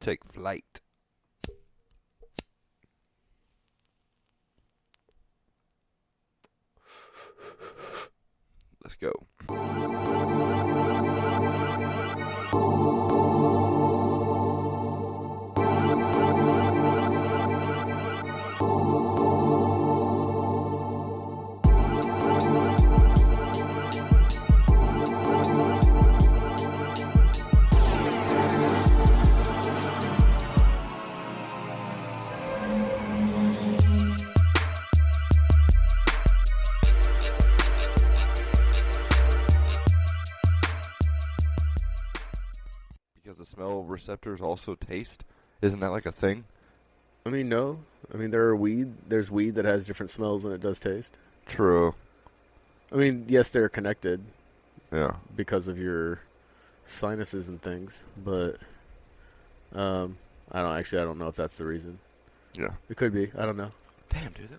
take flight. Let's go. Smell receptors also taste? Isn't that like a thing? I mean, no. I mean, there's weed that has different smells than it does taste. True. I mean, yes, they're connected. Yeah. Because of your sinuses and things, but I don't know if that's the reason. Yeah. It could be. I don't know. Damn, dude.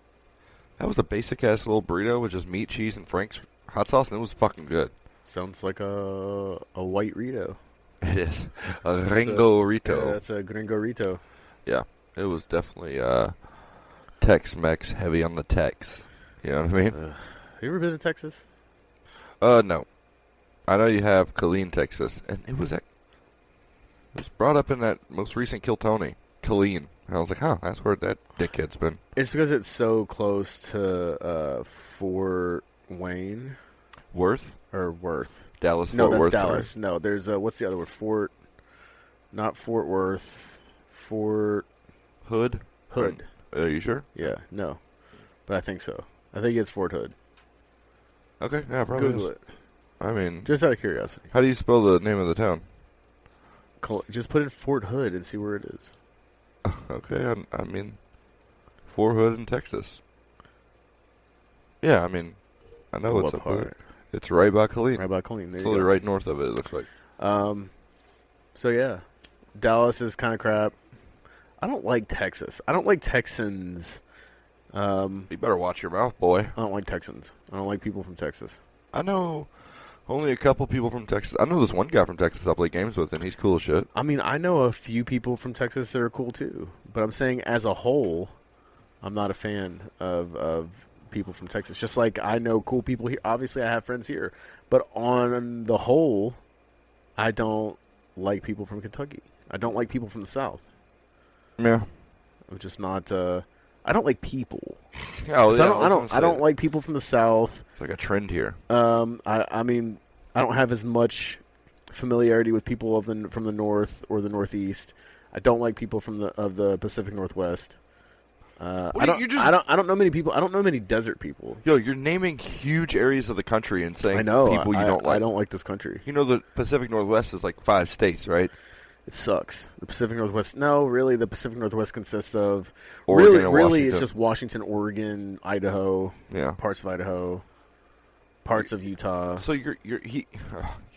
That was a basic ass little burrito with just meat, cheese, and Frank's hot sauce, and it was fucking good. Sounds like a white Rito. It is. A Gringo-rito. Yeah, that's a Gringo-rito. Yeah. It was definitely Tex-Mex, heavy on the Tex. You know what I mean? Have you ever been to Texas? No. I know you have Killeen, Texas. And it was brought up in that most recent Kill Tony. Killeen. And I was like, that's where that dickhead's been. It's because it's so close to Fort Wayne. Worth? Or Worth. Dallas, no, Fort that's Worth. Dallas. Or... No, there's what's the other word? Not Fort Worth. Fort Hood. Hood. Are you sure? Yeah, no, but I think so. I think it's Fort Hood. Okay, yeah, probably. Google it. I mean, just out of curiosity. How do you spell the name of the town? Just put in Fort Hood and see where it is. Okay, I mean, Fort Hood in Texas. Yeah, I mean, I know it's a part. It's right by Killeen. Right by Killeen. It's literally right north of it, it looks like. So, yeah. Dallas is kind of crap. I don't like Texas. I don't like Texans. You better watch your mouth, boy. I don't like Texans. I don't like people from Texas. I know only a couple people from Texas. I know this one guy from Texas I play games with, and he's cool as shit. I mean, I know a few people from Texas that are cool, too. But I'm saying, as a whole, I'm not a fan of people from Texas. Just like I know cool people here. Obviously, I have friends here. But on the whole, I don't like people from Kentucky. I don't like people from the South. Yeah. I'm just not... I don't like people. Oh, yeah, I don't like people from the South. It's like a trend here. I mean, I don't have as much familiarity with people from the North or the Northeast. I don't like people from the Pacific Northwest. I don't know many people. I don't know many desert people. Yo, you're naming huge areas of the country and saying people you don't like. I don't like this country. You know the Pacific Northwest is like 5 states, right? It sucks. The Pacific Northwest. No, really, the Pacific Northwest consists of Oregon really, it's just Washington, Oregon, Idaho, yeah, parts of Idaho, parts of Utah. So you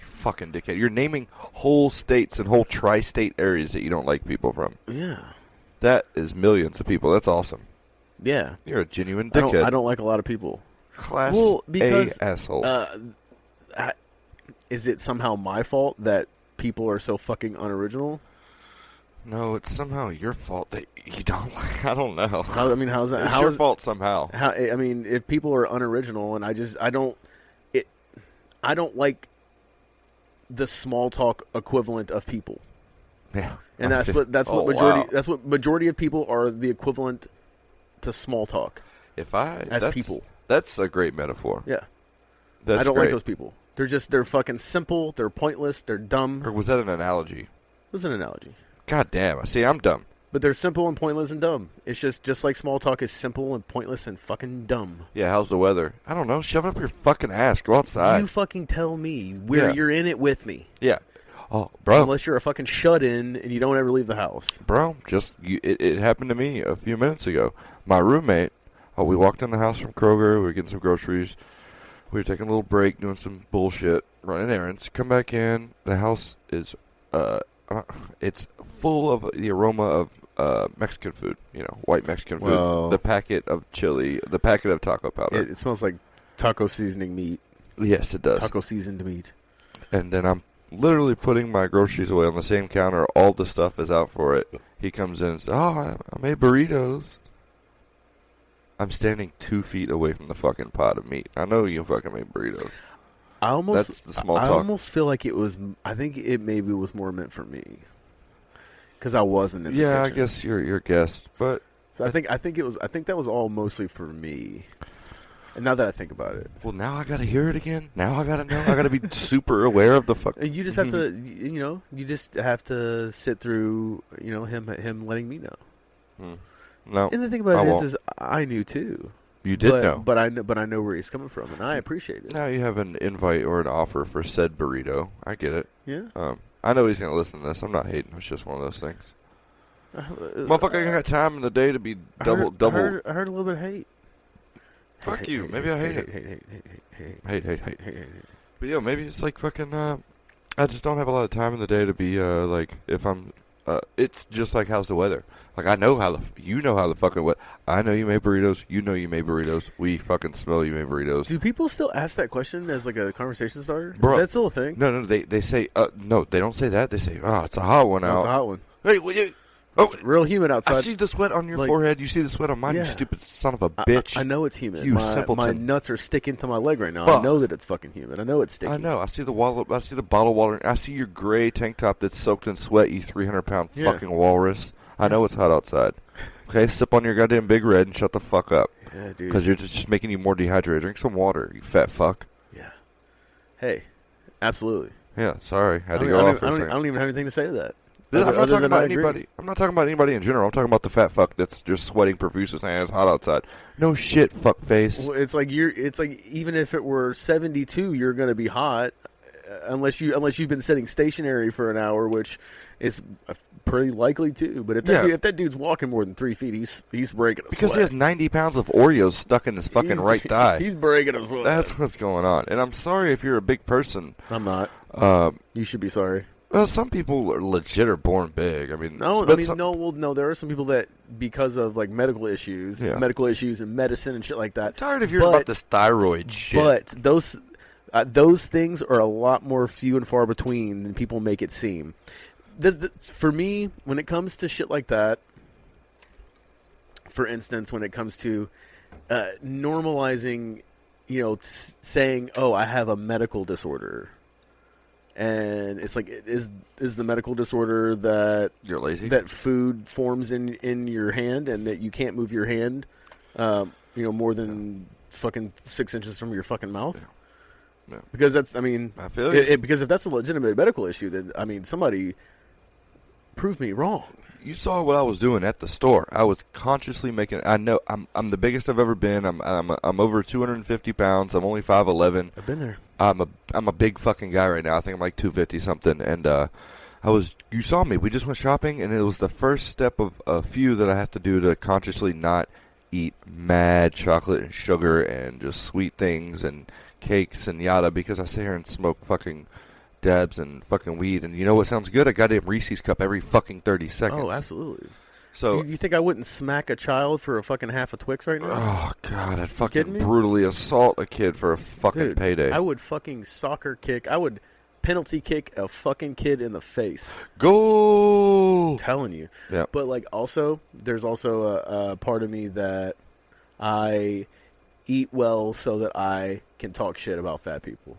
fucking dickhead. You're naming whole states and whole tri-state areas that you don't like people from. Yeah. That is millions of people. That's awesome. Yeah. You're a genuine dickhead. I don't like a lot of people. Class A asshole. Is it somehow my fault that people are so fucking unoriginal? No, it's somehow your fault that you don't like. I don't know. How's that? It's your fault somehow. If people are unoriginal and I don't like the small talk equivalent of people. Yeah. And that's what majority of people are the equivalent to small talk. People. That's a great metaphor. Yeah. I don't like those people. They're fucking simple, they're pointless, they're dumb. Or was that an analogy? It was an analogy. God damn. See, I'm dumb. But they're simple and pointless and dumb. It's just like small talk is simple and pointless and fucking dumb. Yeah, how's the weather? I don't know. Shove it up your fucking ass. Go outside. You fucking tell me where you're in it with me. Yeah. Oh, bro. Unless you're a fucking shut-in and you don't ever leave the house. Bro, it happened to me a few minutes ago. My roommate, we walked in the house from Kroger. We were getting some groceries. We were taking a little break, doing some bullshit, running errands. Come back in. The house is, it's full of the aroma of Mexican food. You know, white Mexican food. The packet of chili. The packet of taco powder. It smells like taco seasoning meat. Yes, it does. Taco seasoned meat. And then I'm literally putting my groceries away on the same counter. All the stuff is out for it. He comes in and says, "Oh, I made burritos." I'm standing 2 feet away from the fucking pot of meat. I know you fucking made burritos. That's the small talk. I almost feel like it was. I think it maybe was more meant for me because I wasn't in the kitchen. I guess you're a guest, but so I think that was all mostly for me. And now that I think about it, well, now I gotta hear it again. Now I gotta know. I gotta be super aware of the fuck. You just have to, you just have to sit through, him letting me know. No, and the thing about it is I knew too. You did know, but I know where he's coming from, and I appreciate it. Now you have an invite or an offer for said burrito. I get it. Yeah. I know he's gonna listen to this. I'm not hating. It's just one of those things. Motherfucker ain't got time in the day to be double. I heard a little bit of hate. Fuck you. Maybe I hate it. Hate. But yeah, maybe it's like fucking. I just don't have a lot of time in the day to be like if I'm. It's just like how's the weather? Like I know how the fucking what. I know you made burritos. You know you made burritos. We fucking smell you made burritos. Do people still ask that question as like a conversation starter? Bro, is that still a thing? No. They say no. They don't say that. They say it's a hot one out. It's a hot one. Hey, will you? Oh, real humid outside. I see the sweat on your forehead. You see the sweat on mine. Yeah. You stupid son of a bitch. I know it's humid. You simpleton. My nuts are sticking to my leg right now. Fuck. I know that it's fucking humid. I know it's sticky. I know. I see the bottle water. I see your gray tank top that's soaked in sweat. You 300-pound fucking walrus. I know it's hot outside. Okay, sip on your goddamn Big Red and shut the fuck up. Yeah, dude. Because you're just making you more dehydrated. Drink some water, you fat fuck. Yeah. Hey, absolutely. Yeah. Sorry, had to go off for a second. I don't even have anything to say to that. I'm not talking about anybody. I'm not talking about anybody in general. I'm talking about the fat fuck that's just sweating profusely saying it's hot outside. No shit, fuck face. Well, it's like even if it were 72, you're going to be hot unless you've been sitting stationary for an hour, which is pretty likely too. But if that dude's walking more than 3 feet, he's breaking a sweat. Because he has 90 pounds of Oreos stuck in his fucking right thigh. He's breaking a sweat. That's what's going on. And I'm sorry if you're a big person. I'm not. You should be sorry. Well, some people are legit are born big. I mean, no. There are some people that because of like medical issues and medicine and shit like that. I'm tired of hearing about this thyroid shit. But those things are a lot more few and far between than people make it seem. For me, when it comes to shit like that, for instance, when it comes to normalizing, saying, "Oh, I have a medical disorder." And it's like, is the medical disorder that you're lazy, that food forms in your hand, and that you can't move your hand, more than fucking 6 inches from your fucking mouth? No. Because I feel you. Because if that's a legitimate medical issue, then somebody prove me wrong. You saw what I was doing at the store. I was consciously making. I know I'm the biggest I've ever been. I'm over 250 pounds. I'm only 5'11". I've been there. I'm a big fucking guy right now. I think I'm like 250 something. And you saw me. We just went shopping, and it was the first step of a few that I have to do to consciously not eat mad chocolate and sugar and just sweet things and cakes and yada, because I sit here and smoke fucking dabs and fucking weed. And you know what sounds good? A goddamn Reese's cup every fucking 30 seconds. Oh, absolutely. So you think I wouldn't smack a child for a fucking half a Twix right now? Oh, God, I'd fucking brutally assault a kid for a fucking payday. I would fucking soccer kick. I would penalty kick a fucking kid in the face. Go! I'm telling you. Yeah. But, there's also a part of me that I eat well so that I can talk shit about fat people.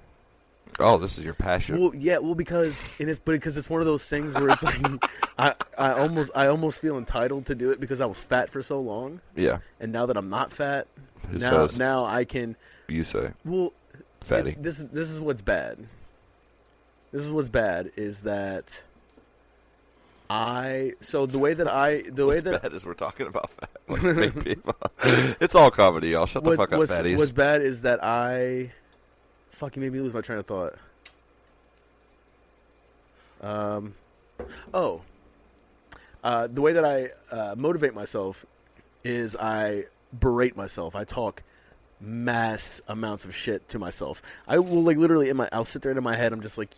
Oh, this is your passion. Well, yeah, because it's one of those things where it's like I almost feel entitled to do it because I was fat for so long. Yeah. And now that I'm not fat, now I can. You say. Well, fatty. This is what's bad. This is what's bad is that the way that bad is we're talking about fat. Like big people. It's all comedy, y'all. Shut the fuck up, fatties. What's bad is that fuck, you made me lose my train of thought. The way that I motivate myself is I berate myself. I talk mass amounts of shit to myself. I will literally I'll sit there in my head. I'm just like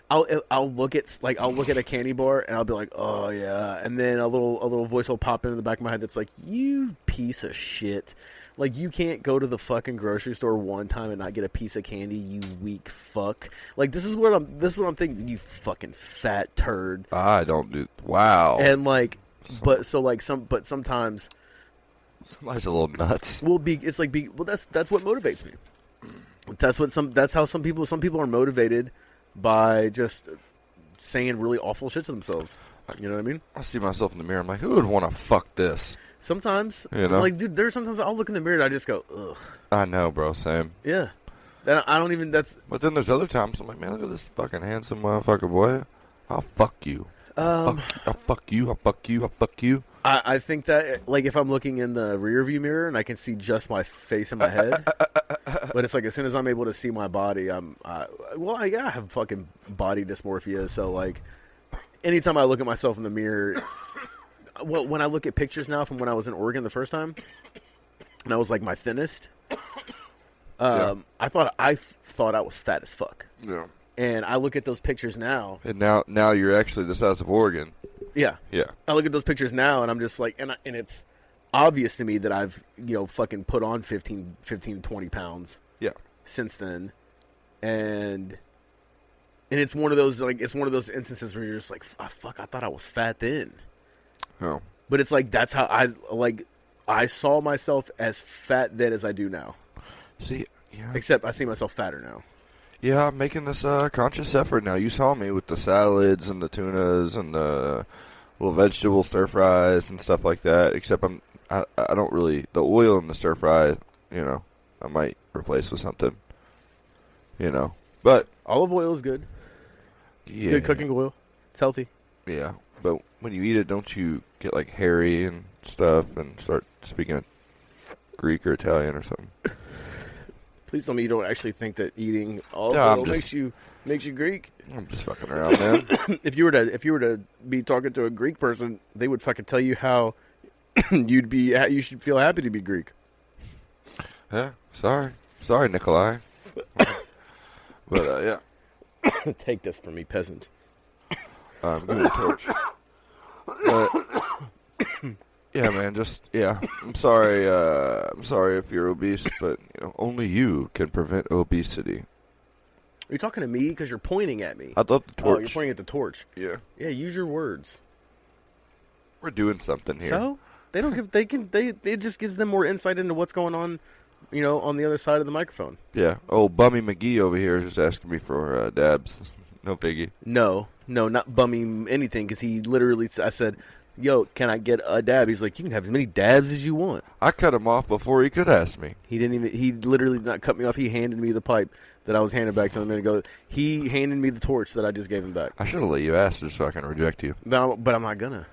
I'll look at a candy bar and I'll be like, oh yeah, and then a little voice will pop into the back of my head that's like, you piece of shit. Like, you can't go to the fucking grocery store one time and not get a piece of candy, you weak fuck. Like, this is what I'm thinking, you fucking fat turd. I don't do. Wow. And like, sometimes. Somebody's a little nuts. Well, that's what motivates me. That's how some people are motivated by just saying really awful shit to themselves. You know what I mean? I see myself in the mirror. I'm like, who would want to fuck this? Sometimes, you know, like, dude, there's sometimes I'll look in the mirror and I just go, ugh. I know, bro. Same. Yeah. And I don't even. But then there's other times I'm like, man, look at this fucking handsome motherfucker, boy. I'll fuck you. I'll fuck you. I'll fuck you. I'll fuck you. I think that, like, if I'm looking in the rear view mirror and I can see just my face in my head, but it's like as soon as I'm able to see my body, I have fucking body dysmorphia. So like, anytime I look at myself in the mirror. Well, when I look at pictures now from when I was in Oregon the first time, and I was like my thinnest, I thought I was fat as fuck. Yeah. And I look at those pictures now. And now you're actually the size of Oregon. Yeah. Yeah. I look at those pictures now, and I'm just like, and it's obvious to me that I've, fucking put on 15, 20 pounds. Yeah. Since then, and it's one of those instances where you're just like, fuck, I thought I was fat then. Oh. But it's like that's how I saw myself as fat then as I do now. See, yeah. Except I see myself fatter now. Yeah, I'm making this conscious effort now. You saw me with the salads and the tunas and the little vegetable stir fries and stuff like that. Except I don't really, the oil in the stir fry, I might replace with something. But olive oil is good. It's good cooking oil. It's healthy. Yeah. But when you eat it, don't you get like hairy and stuff and start speaking Greek or Italian or something? Please tell me you don't actually think that eating olive oil makes you Greek. I'm just fucking around, man. If you were to be talking to a Greek person, they would fucking tell you how you should feel happy to be Greek. Yeah. Sorry, Nikolai. But yeah. Take this from me, peasant. Give me the torch. Yeah, man, I'm sorry. I'm sorry if you're obese, but only you can prevent obesity. Are you talking to me? Because you're pointing at me. I thought the torch. Oh, you're pointing at the torch. Yeah. Yeah. Use your words. We're doing something here. So they don't give. It just gives them more insight into what's going on. On the other side of the microphone. Yeah. Oh, Bummy McGee over here is just asking me for dabs. No biggie. No, not bumming anything, because he literally, I said, yo, can I get a dab? He's like, you can have as many dabs as you want. I cut him off before he could ask me. He literally did not cut me off. He handed me the pipe that I was handed back to him a minute ago. He handed me the torch that I just gave him back. I should have let you ask just so I can reject you. But I'm not gonna.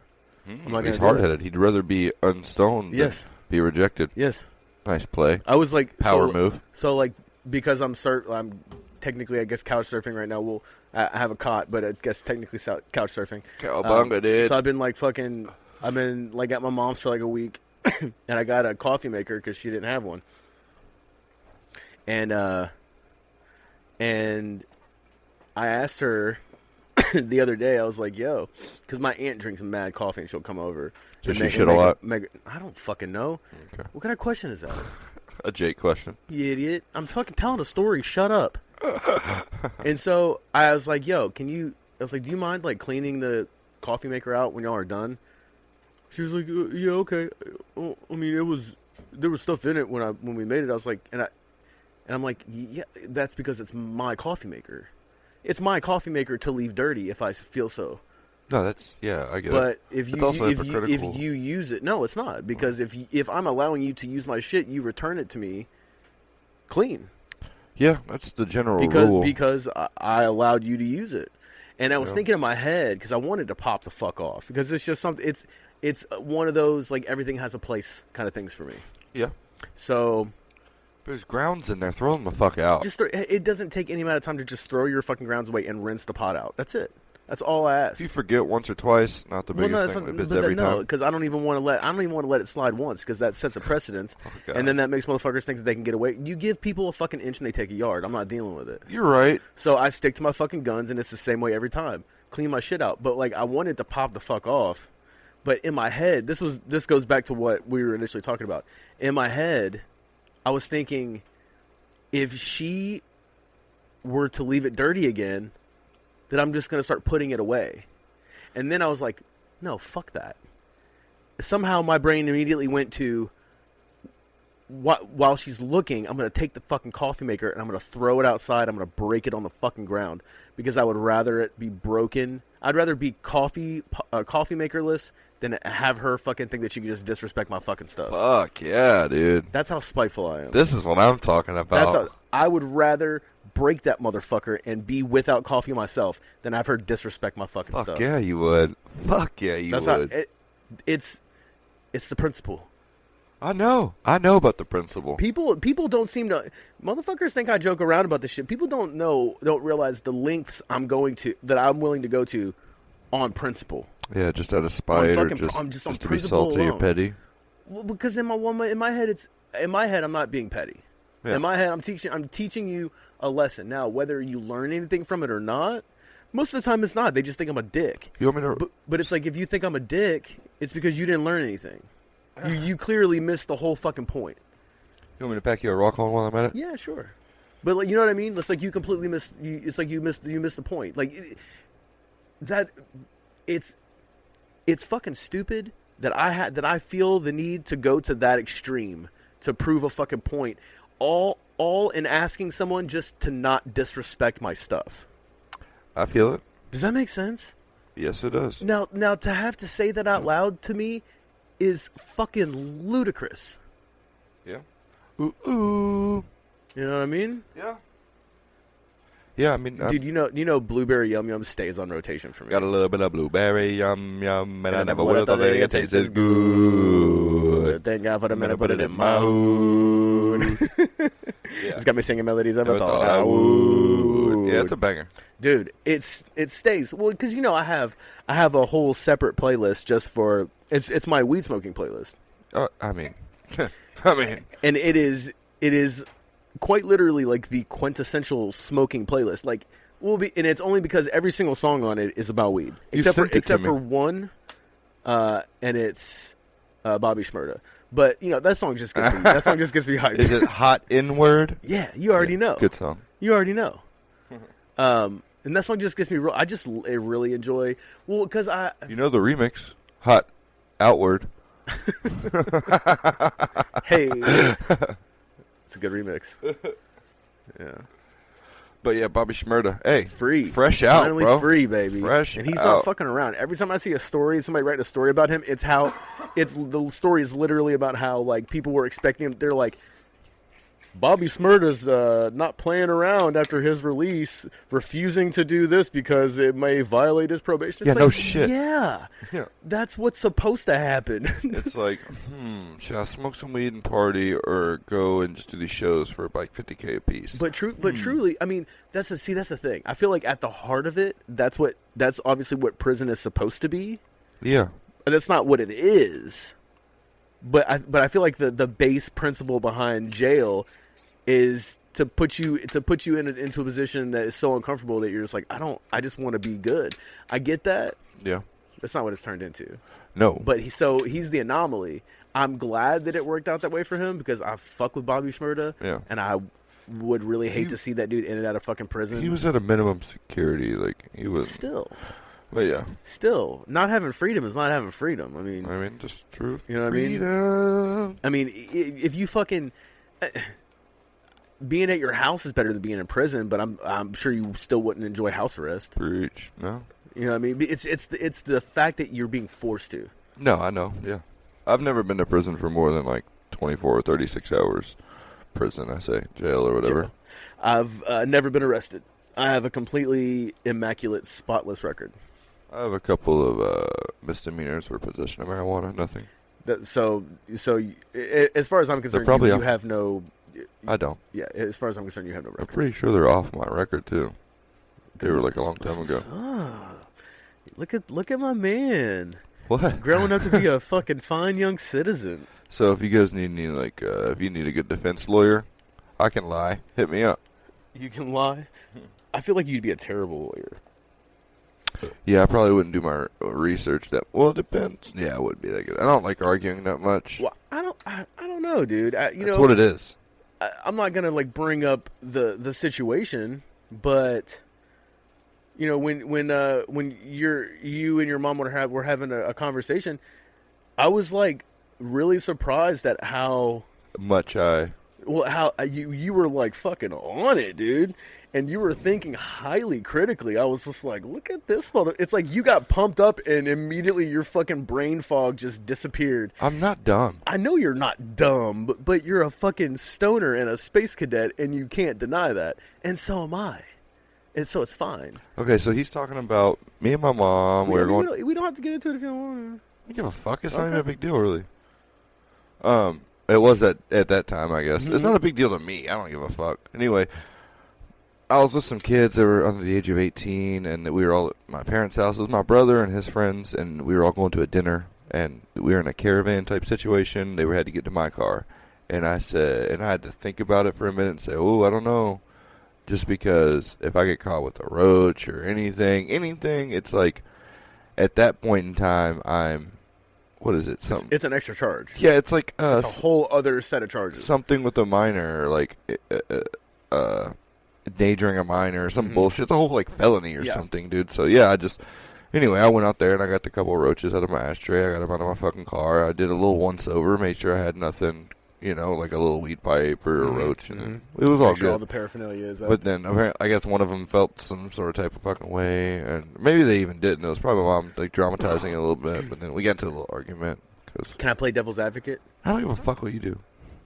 He's hard-headed. He'd rather be unstoned than be rejected. Yes. Nice play. I was like... Power move. So, like, because I'm technically, I guess, couch surfing right now. I have a cot, but I guess technically couch surfing. Cowabunga, dude. So I've been at my mom's for like a week, and I got a coffee maker because she didn't have one. And I asked her the other day, I was like, yo, because my aunt drinks mad coffee and she'll come over. Does she shit a lot? I don't fucking know. Okay. What kind of question is that? A Jake question. You idiot. I'm fucking telling a story. Shut up. And so I was like, yo, do you mind like cleaning the coffee maker out when y'all are done? She was like, yeah, okay. Well, I mean, there was stuff in it when we made it. I was like, and I'm like, yeah, that's because it's my coffee maker. It's my coffee maker to leave dirty if I feel so. No, I get it. But if you use it, no, it's not, because if I'm allowing you to use my shit, you return it to me clean. Yeah, that's the general rule. Because I allowed you to use it, and I was thinking in my head because I wanted to pop the fuck off, because it's just something. It's one of those like everything has a place kind of things for me. Yeah. So. There's grounds in there. Throw them the fuck out. It doesn't take any amount of time to just throw your fucking grounds away and rinse the pot out. That's it. That's all I ask. If you forget once or twice, not the biggest thing. If it's every time. No, because I don't even want to let it slide once, because that sets a precedence, and then that makes motherfuckers think that they can get away. You give people a fucking inch and they take a yard. I'm not dealing with it. You're right. So I stick to my fucking guns, and it's the same way every time. Clean my shit out. But like, I wanted to pop the fuck off, but in my head, this goes back to what we were initially talking about. In my head, I was thinking, if she were to leave it dirty again, then I'm just going to start putting it away. And then I was like, no, fuck that. Somehow my brain immediately went to, while she's looking, I'm going to take the fucking coffee maker and I'm going to throw it outside. I'm going to break it on the fucking ground because I would rather it be broken. I'd rather be coffee makerless than have her fucking think that she can just disrespect my fucking stuff. Fuck yeah, dude. That's how spiteful I am. This is what I'm talking about. I would rather break that motherfucker and be without coffee myself than have her disrespect my fucking stuff. Fuck yeah, you would. Fuck yeah, you would. It's the principle. I know about the principle. People don't seem to. Motherfuckers think I joke around about this shit. People don't realize the lengths I'm willing to go to on principle. Yeah, just out of spite or just to be salty or petty. Well, because in my head, I'm not being petty. Yeah. In my head, I'm teaching you a lesson. Now, whether you learn anything from it or not, most of the time it's not. They just think I'm a dick. You want me to? But it's like, if you think I'm a dick, it's because you didn't learn anything. You clearly missed the whole fucking point. You want me to pack you a rock on while I'm at it? Yeah, sure. But like, you know what I mean? It's like you completely missed. It's like you missed the point. Like it's fucking stupid that I feel the need to go to that extreme to prove a fucking point. All in asking someone just to not disrespect my stuff. I feel it. Does that make sense? Yes, it does. Now to have to say that out loud to me is fucking ludicrous. Yeah. Ooh. You know what I mean? Yeah. Yeah, I mean, dude, you know, blueberry yum yum stays on rotation for me. Got a little bit of blueberry yum yum, and I never would have thought that it tastes as good. Thank God for the minute, put it in my hood. It's got me singing melodies I thought I would. Yeah, it's a banger, dude. It stays well because I have a whole separate playlist just for it's my weed smoking playlist. I mean, and it is quite literally like the quintessential smoking playlist. Like, and it's only because every single song on it is about weed, except for one, and it's Bobby Shmurda. But that song just gets me hyped. Is it Hot N-Word? Yeah, you already know. Good song. You already know. And that song just gets me. I really enjoy. Well, because the remix, Hot Outward. Hey. It's a good remix. Yeah. But yeah, Bobby Shmurda. Hey, free. Fresh out, finally bro. Free, baby. Fresh and he's out. Not fucking around. Every time I see somebody writing a story about him, the story is literally about how like people were expecting him. They're like, Bobby Shmurda's not playing around after his release, refusing to do this because it may violate his probation. It's no shit. Yeah. That's what's supposed to happen. It's like, should I smoke some weed and party or go and just do these shows for like $50K a piece? But truly, I mean, that's the thing. I feel like at the heart of it, that's obviously what prison is supposed to be. Yeah. And that's not what it is. But I feel like the base principle behind jail is to put you into a position that is so uncomfortable that you're just like, I just want to be good. I get that. Yeah. That's not what it's turned into. No. But he's the anomaly. I'm glad that it worked out that way for him because I fuck with Bobby Shmurda. Yeah. And I would really hate to see that dude in and out of fucking prison. He was at a minimum security. Like, he was. Still. But yeah. Still. Not having freedom is not having freedom. I mean, just truth. You know what freedom. I mean? If you fucking... being at your house is better than being in prison, but I'm sure you still wouldn't enjoy house arrest. Preach. No. You know what I mean? It's the fact that you're being forced to. No, I know. Yeah. I've never been to prison for more than like 24 or 36 hours. Prison, I say. Jail or whatever. Jail. I've never been arrested. I have a completely immaculate, spotless record. I have a couple of misdemeanors for possession of marijuana. Nothing. So as far as I'm concerned, you have no... I don't. Yeah, as far as I'm concerned, you have no record. I'm pretty sure they're off my record, too. They were like a long time ago. Look at my man. What? Growing up to be a fucking fine young citizen. So if you guys need any, if you need a good defense lawyer, I can lie. Hit me up. You can lie? I feel like you'd be a terrible lawyer. Yeah, I probably wouldn't do my research that. Well, it depends. Yeah, I wouldn't be that good. I don't like arguing that much. Well, I don't know, dude. That's what it is. I'm not gonna like bring up the situation, but you know when you and your mom were having a conversation, I was like really surprised at how how you were like fucking on it, dude. And you were thinking highly critically. I was just like, look at this mother. It's like you got pumped up and immediately your fucking brain fog just disappeared. I'm not dumb. I know you're not dumb, but you're a fucking stoner and a space cadet, and you can't deny that. And so am I. And so it's fine. Okay, so he's talking about me and my mom. We don't have to get into it if you don't want to. I give a fuck. It's not even a big deal, really. It was at that time, I guess. Mm-hmm. It's not a big deal to me. I don't give a fuck. Anyway, I was with some kids that were under the age of 18, and we were all at my parents' house. It was my brother and his friends, and we were all going to a dinner, and we were in a caravan type situation. They had to get to my car, and I had to think about it for a minute and say, oh, I don't know, just because if I get caught with a roach or anything, it's like at that point in time, what is it? It's an extra charge. Yeah, it's like it's a whole other set of charges. Something with a minor, like endangering a minor or some bullshit. It's a whole like felony or something, dude. So yeah, anyway, I went out there and I got a couple of roaches out of my ashtray. I got them out of my fucking car. I did a little once over, made sure I had nothing, like a little weed pipe or a roach, and it was all good. All the paraphernalia is. But then apparently, I guess one of them felt some sort of type of fucking way, and maybe they even didn't. It was probably my mom like dramatizing it a little bit. But then we got into a little argument. Can I play devil's advocate? I don't give a fuck what you do.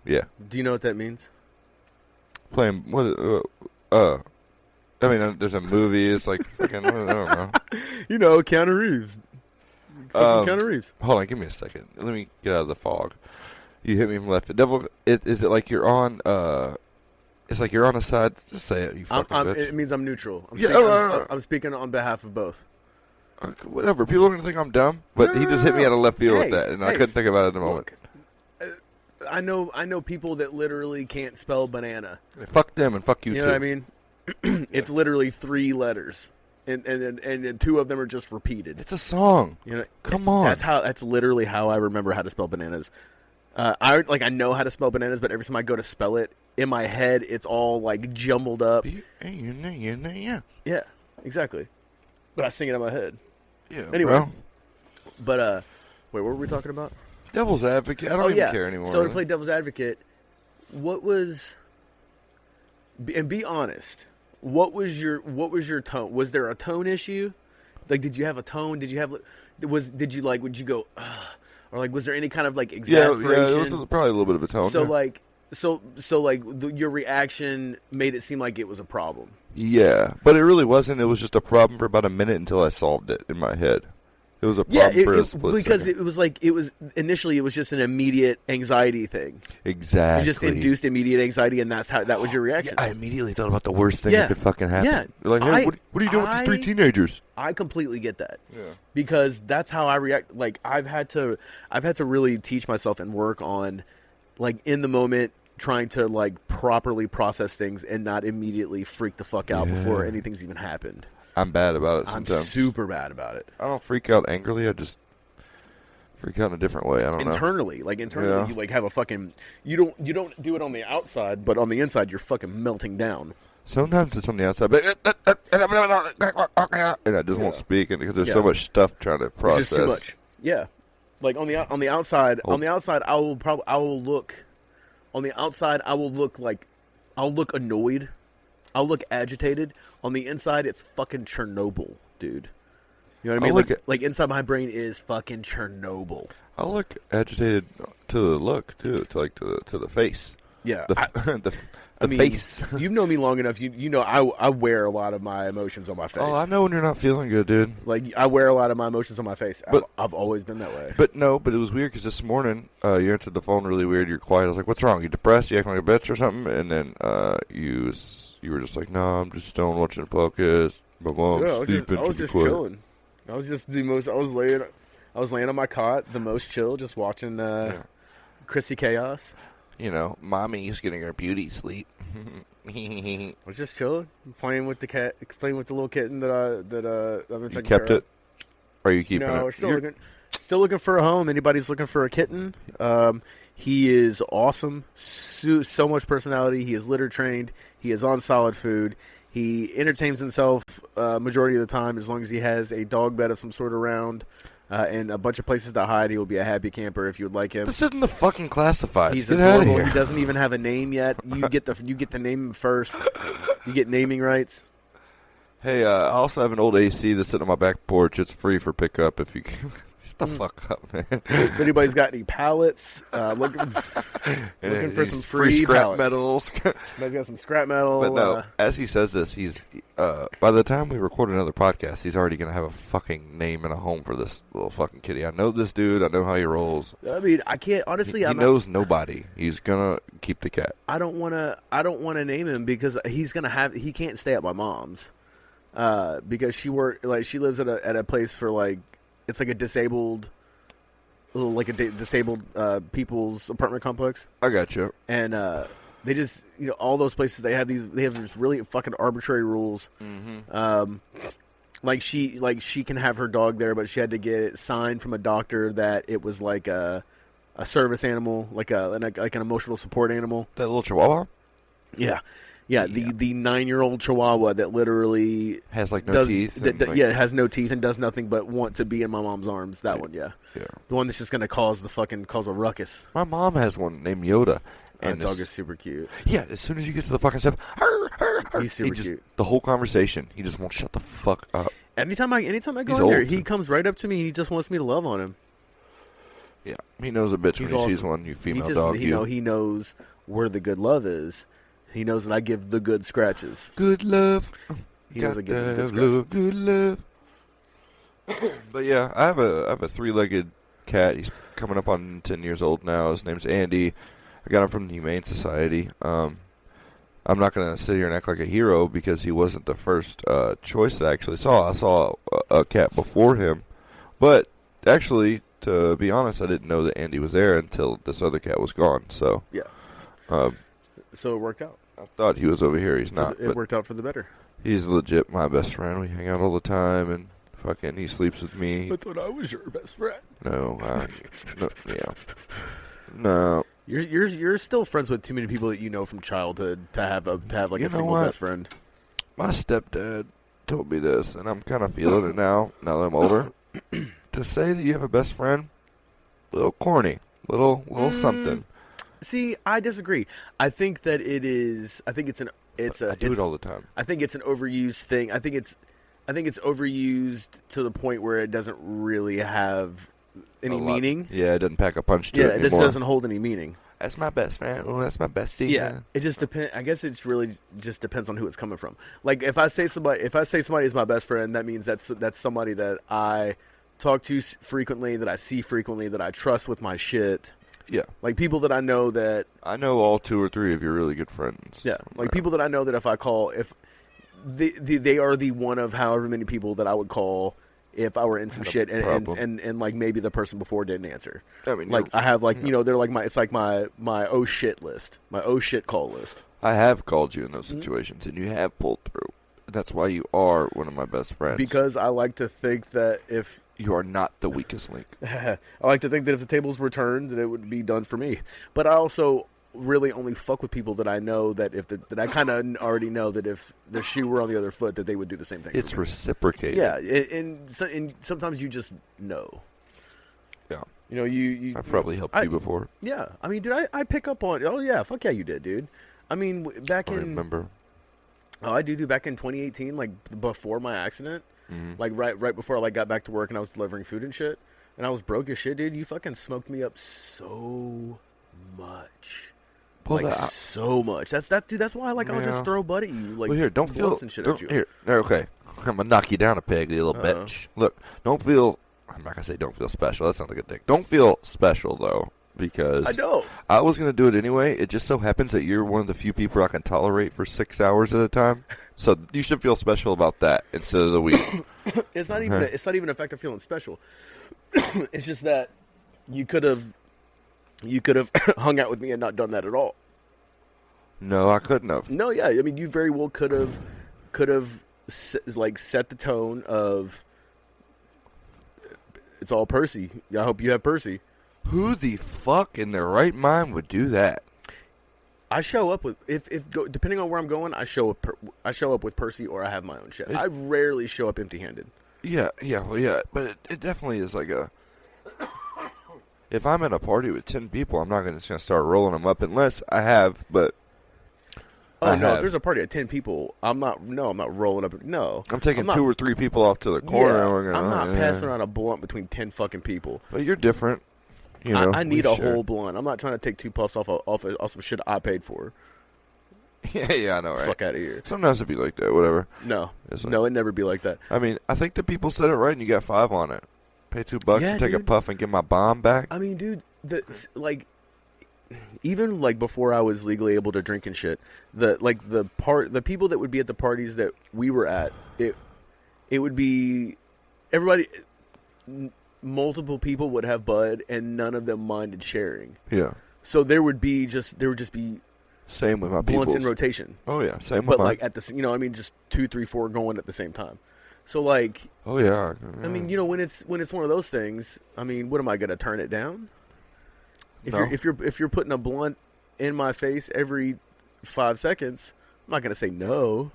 Yeah. Do you know what that means? Playing what? I mean, there's a movie. It's like freaking. I don't know. Keanu Reeves. Keanu Reeves. Hold on, give me a second. Let me get out of the fog. You hit me from left. Is it like you're on? It's like you're on a side. Just say it. You fucking bitch. It means I'm neutral. I'm speaking on behalf of both. Whatever. People are gonna think I'm dumb, but he just hit me out of left field with that, and I couldn't think about it at the moment. I know people that literally can't spell banana. Fuck them and fuck you too. You know what I mean? It's literally 3 letters, and 2 of them are just repeated. It's a song. Come on. That's literally how I remember how to spell bananas. I know how to spell bananas, but every time I go to spell it in my head, it's all like jumbled up. Yeah, exactly. But I sing it in my head. Yeah. Anyway, well. But wait, what were we talking about? Devil's advocate. I don't even care anymore. So to play devil's advocate, what was? And be honest. What was your tone? Was there a tone issue? Like, did you have a tone? Would you go, or like, was there any kind of like exasperation? Yeah, it was probably a little bit of a tone. So your reaction made it seem like it was a problem. Yeah, but it really wasn't. It was just a problem for about a minute until I solved it in my head. It was a problem for a split because second. it was initially just an immediate anxiety thing. Exactly. It just induced immediate anxiety, and that was your reaction. Yeah, I immediately thought about the worst thing that could fucking happen. Yeah. You're like, hey, what are you doing with these 3 teenagers? I completely get that. Yeah. Because that's how I react. Like I've had to really teach myself and work on, like, in the moment, trying to like properly process things and not immediately freak the fuck out before anything's even happened. I'm bad about it sometimes. I'm super bad about it. I don't freak out angrily. I just freak out in a different way. I don't know. Internally, you like have a fucking. You don't do it on the outside, but on the inside, you're fucking melting down. Sometimes it's on the outside, and I just won't speak, and because there's so much stuff trying to process. It's just too much. Yeah, like on the outside, I will look. On the outside, I'll look annoyed. I'll look agitated. On the inside, it's fucking Chernobyl, dude. You know what I mean? Like inside my brain is fucking Chernobyl. I'll look agitated to the look too, to the face. Yeah, the face. You've known me long enough. You know I wear a lot of my emotions on my face. Oh, I know when you're not feeling good, dude. Like I wear a lot of my emotions on my face. But I've always been that way. But it was weird because this morning you answered the phone really weird. You're quiet. I was like, "What's wrong? You depressed? You acting like a bitch or something?" And then you were just like, "No, I'm just stoned watching the podcast. My mom's sleeping." I was just chilling. I was just the most. I was laying on my cot, the most chill, just watching Chrissy Chaos. Mommy's getting her beauty sleep. I was just chilling, playing with the cat, playing with the little kitten that I've been taking care of. You kept it? Or are you keeping it? No, Still looking for a home. Anybody's looking for a kitten? He is awesome. So much personality. He is litter trained. He is on solid food. He entertains himself majority of the time as long as he has a dog bed of some sort around and a bunch of places to hide. He will be a happy camper if you would like him. This isn't the fucking classified. He's Get out of adorable. here. He doesn't even have a name yet. You get to name him first. You get naming rights. Hey, I also have an old AC that's sitting on my back porch. It's free for pickup if you can. Shut the fuck up, man. If anybody's got any pallets, looking for some free scrap pallets. metals. Somebody's got some scrap metal. But no, as he says this, he's by the time we record another podcast, he's already going to have a fucking name and a home for this little fucking kitty. I know this dude. I know how he rolls. I mean, I can't honestly. He knows nobody. He's gonna keep the cat. I don't want to name him because he can't stay at my mom's. Because she lives at a place for it's like a disabled people's apartment complex. I got you. And they just all those places they have this really fucking arbitrary rules. Mm-hmm. She can have her dog there, but she had to get it signed from a doctor that it was like a service animal, like an emotional support animal. That little chihuahua. Yeah. Yeah, the 9-year-old Chihuahua that literally has no teeth. Has no teeth and does nothing but want to be in my mom's arms. That one, yeah. The one that's just gonna cause a ruckus. My mom has one named Yoda, and the dog is super cute. Yeah, as soon as you get to the fucking step, he's super cute. The whole conversation, he just won't shut the fuck up. Anytime I go in there, he comes right up to me and he just wants me to love on him. Yeah, he knows a bitch when he sees one. You female dog. He knows where the good love is. He knows that I give the good scratches. Good love. He knows I give the good scratches. Good love. But yeah, I have a 3-legged cat. He's coming up on 10 years old now. His name's Andy. I got him from the Humane Society. I'm not going to sit here and act like a hero because he wasn't the first choice I actually saw. I saw a cat before him. But actually, to be honest, I didn't know that Andy was there until this other cat was gone. So yeah. So it worked out. I thought he was over here. He's not. It worked out for the better. He's legit my best friend. We hang out all the time, and fucking he sleeps with me. I thought I was your best friend. No, no, yeah, no. You're still friends with too many people that you know from childhood to have like a single best friend. My stepdad told me this, and I'm kind of feeling it now that I'm older. To say that you have a best friend, a little corny, little something. See, I disagree. I think that it is. I think it's an. I do it all the time. I think it's an overused thing. I think it's overused to the point where it doesn't really have any meaning. Yeah, it doesn't pack a punch to it anymore. It just doesn't hold any meaning. That's my best friend. Oh, that's my bestie. Yeah, it just depends. I guess it's really just depends on who it's coming from. Like if I say somebody is my best friend, that means that's somebody that I talk to frequently, that I see frequently, that I trust with my shit. Yeah. Like people that I know that... I know all 2 or 3 of your really good friends. Yeah. Like people that I know that if I call... if they are the one of however many people that I would call if I were in some shit and like maybe the person before didn't answer. I mean, like I have like, they're like it's like my oh shit list. My oh shit call list. I have called you in those situations and you have pulled through. That's why you are one of my best friends. Because I like to think that if... You are not the weakest link. I like to think that if the tables were turned, that it would be done for me. But I also really only fuck with people that I know that that I kind of already know that if the shoe were on the other foot, that they would do the same thing. It's reciprocated. Yeah, and sometimes you just know. Yeah. You I've probably helped you before. Yeah. I mean, did I pick up on... Oh, yeah. Fuck yeah, you did, dude. I mean, back in... I remember. Oh, I do. Back in 2018, like, before my accident... Mm-hmm. Like right before I got back to work and I was delivering food and shit, and I was broke as shit, dude. You fucking smoked me up so much, so much. That's dude. That's why I'll just throw butt at you. Like, well, here, don't feel and shit at you. Here, okay. I'm gonna knock you down a peg, you little bitch. Look, don't feel. I'm not gonna say don't feel special. That sounds like a dick. Don't feel special though, because I don't. I was gonna do it anyway. It just so happens that you're one of the few people I can tolerate for 6 hours at a time. So you should feel special about that instead of the week. It's not even. It's not even a fact of feeling special. It's just that you could have hung out with me and not done that at all. No, I couldn't have. No, yeah. I mean, you very well could have set the tone of it's all Percy. I hope you have Percy. Who the fuck in their right mind would do that? I show up with depending on where I'm going, I show up with Percy, or I have my own shit. I rarely show up empty-handed. Yeah, but it definitely is like a. If I'm in a party with 10 people, I'm not going to start rolling them up unless I have. But if there's a party of 10 people, I'm not rolling up. No, I'm taking 2 or 3 people off to the corner. I'm not passing around a blunt between 10 fucking people. But you're different. You know, I need a whole blunt. I'm not trying to take 2 puffs off some shit I paid for. Yeah, I know, right? Fuck out of here. Sometimes it'd be like that, whatever. No, it'd never be like that. I mean, I think the people said it right, and you got 5 on it. Pay $2 to take a puff and get my bomb back. I mean, dude, even like before I was legally able to drink and shit, the people that would be at the parties that we were at, it would be everybody. Multiple people would have bud, and none of them minded sharing. Yeah. So there would just be same with my blunts in rotation. Oh yeah, same with mine. But like at the just 2, 3, 4 going at the same time. So like. Oh yeah. I mean, when it's one of those things. I mean, what am I gonna turn it down? If you're putting a blunt in my face every 5 seconds, I'm not gonna say no.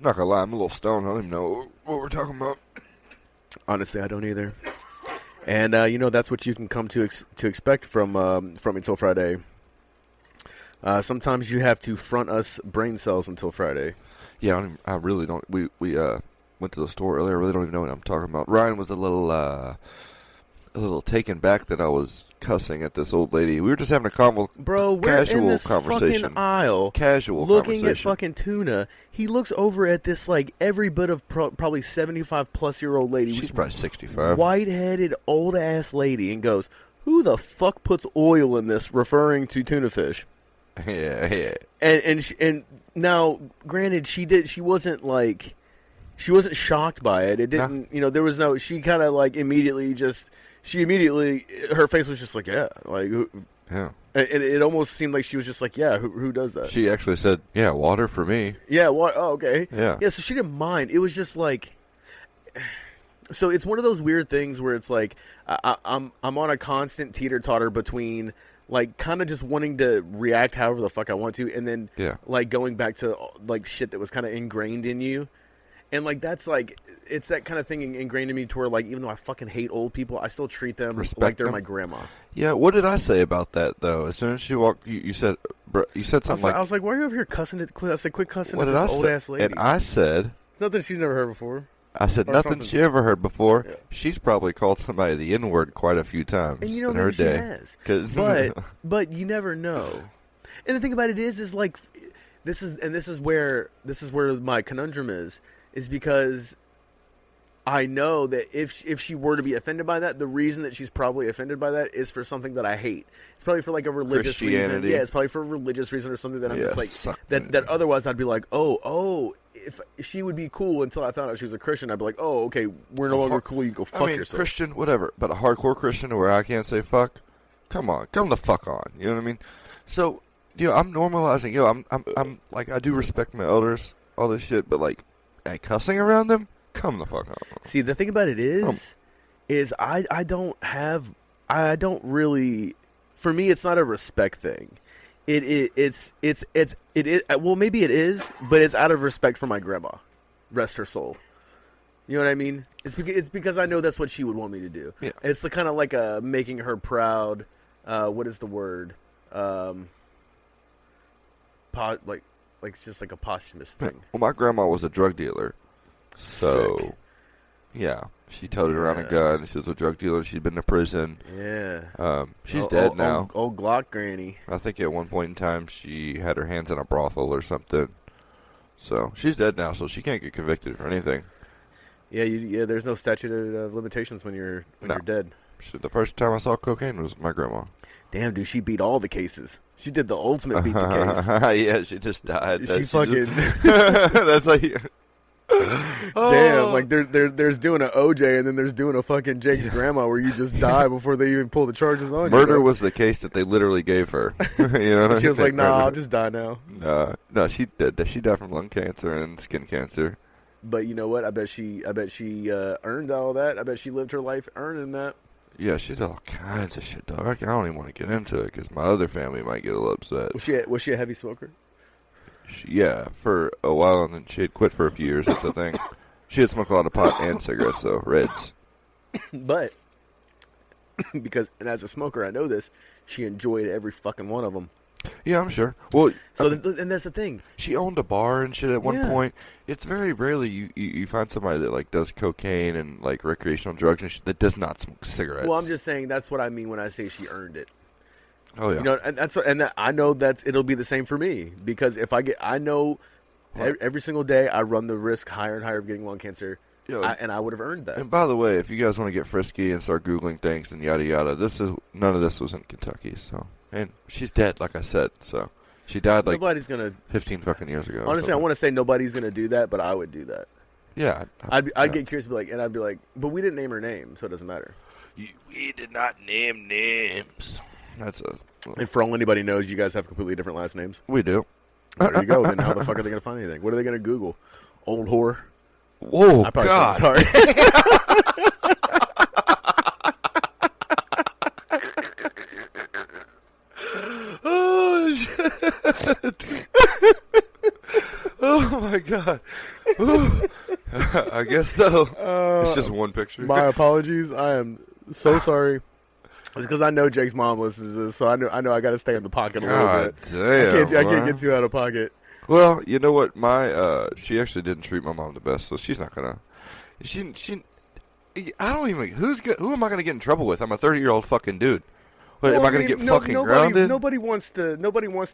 Not gonna lie, I'm a little stoned. I don't even know what we're talking about. Honestly, I don't either. And that's what you can come to expect from Until Friday. Sometimes you have to front us brain cells until Friday. Yeah, I really don't. We went to the store earlier. I really don't even know what I'm talking about. Ryan was a little taken back that I was cussing at this old lady. We were just having a casual we're in this conversation. Fucking aisle, casual looking conversation. at fucking tuna. He looks over at this like every bit of probably 75-plus-year-old lady. She's probably 65. White-headed old ass lady, and goes, "Who the fuck puts oil in this?" Referring to tuna fish. Yeah. And now, granted, she wasn't shocked by it. It didn't, there was no. She kind of like immediately, her face was just like, yeah, like, yeah. And it almost seemed like she was just like, yeah, who does that? She actually said, yeah, water for me. Yeah, what? Oh, okay. Yeah. Yeah, so she didn't mind. It was just like, so it's one of those weird things where it's like, I'm on a constant teeter-totter between, like, kind of just wanting to react however the fuck I want to, and then, like, going back to, like, shit that was kind of ingrained in you. And, like, that's, like, it's that kind of thing ingrained in me to where, like, even though I fucking hate old people, I still treat them like they're my grandma. Yeah, what did I say about that, though? As soon as she walked, you said something I was like, why are you over here cussing at, I said, quit cussing at this old-ass lady. And I said... Nothing she's never heard before. I said, nothing she ever heard before. Yeah. She's probably called somebody the N-word quite a few times in her day. She has. But you never know. And the thing about it is like, this is where my conundrum is because I know that if she were to be offended by that, the reason that she's probably offended by that is for something that I hate. It's probably for like a religious reason. Yeah, it's probably for a religious reason or something that I'm just like that otherwise I'd be like, oh, if she would be cool until I found out she was a Christian, I'd be like, oh, okay, we're no longer cool. You go fuck yourself. Christian, whatever, but a hardcore Christian where I can't say fuck. Come the fuck on. You know what I mean? So, I'm normalizing. I'm like, I do respect my elders, all this shit, but like, cussing around them. Come the fuck on. See, the thing about it is I don't really. For me, it's not a respect thing. It is. Well, maybe it is, but it's out of respect for my grandma. Rest her soul. You know what I mean? It's because I know that's what she would want me to do. Yeah. It's the kind of like making her proud. What is the word? Like it's just like a posthumous thing. Well, my grandma was a drug dealer. So, sick. Yeah, she toted around a gun. She was a drug dealer. She'd been to prison. Yeah. She's dead now. Old Glock granny. I think at one point in time she had her hands in a brothel or something. So, she's dead now, so she can't get convicted for anything. Yeah, there's no statute of limitations when you're dead. The first time I saw cocaine was my grandma. Damn, dude, she beat all the cases. She did the ultimate beat the case. Yeah, she just died. She fucking... That's like... Damn, like there's doing an OJ and then there's doing a fucking Jake's grandma where you just die before they even pull the charges on you. Murder was the case that they literally gave her. You know, she was like, "Nah, I'll just die now." No, she did. She died from lung cancer and skin cancer. But you know what? I bet she earned all that. I bet she lived her life earning that. Yeah, she did all kinds of shit, dog. I don't even want to get into it because my other family might get a little upset. Was she a heavy smoker? Yeah, for a while, and then she had quit for a few years. That's the thing. She had smoked a lot of pot and cigarettes, though, Reds. But because, and as a smoker, I know this. She enjoyed every fucking one of them. Yeah, I'm sure. Well, and that's the thing. She owned a bar and shit at one point. It's very rarely you find somebody that like does cocaine and like recreational drugs and shit that does not smoke cigarettes. Well, I'm just saying that's what I mean when I say she earned it. Oh yeah. You know, and I know it'll be the same for me because if I know every single day I run the risk higher and higher of getting lung cancer. And I would have earned that. And by the way, if you guys want to get frisky and start Googling things and yada yada, none of this was in Kentucky. So, and she's dead, like I said. So, she died like nobody's gonna 15 fucking years ago. Honestly, I want to say nobody's gonna do that, but I would do that. Yeah, I'd get curious, and I'd be like, but we didn't name her name, so it doesn't matter. We did not name names. And for all anybody knows, you guys have completely different last names. We do. There you go. Then how the fuck are they gonna find anything? What are they gonna Google? Old whore. Whoa, God. Sorry. Oh, shit. Oh, my God. I guess so. It's just one picture. My apologies. I am so sorry. It's because I know Jake's mom listens to this, so I know I got to stay in the pocket a little bit. Damn, I can't get too out of pocket. Well, you know what? She actually didn't treat my mom the best, so she's not gonna. I don't even. Who am I gonna get in trouble with? I'm a 30-year-old fucking dude. What, am I gonna get fucking grounded? Nobody wants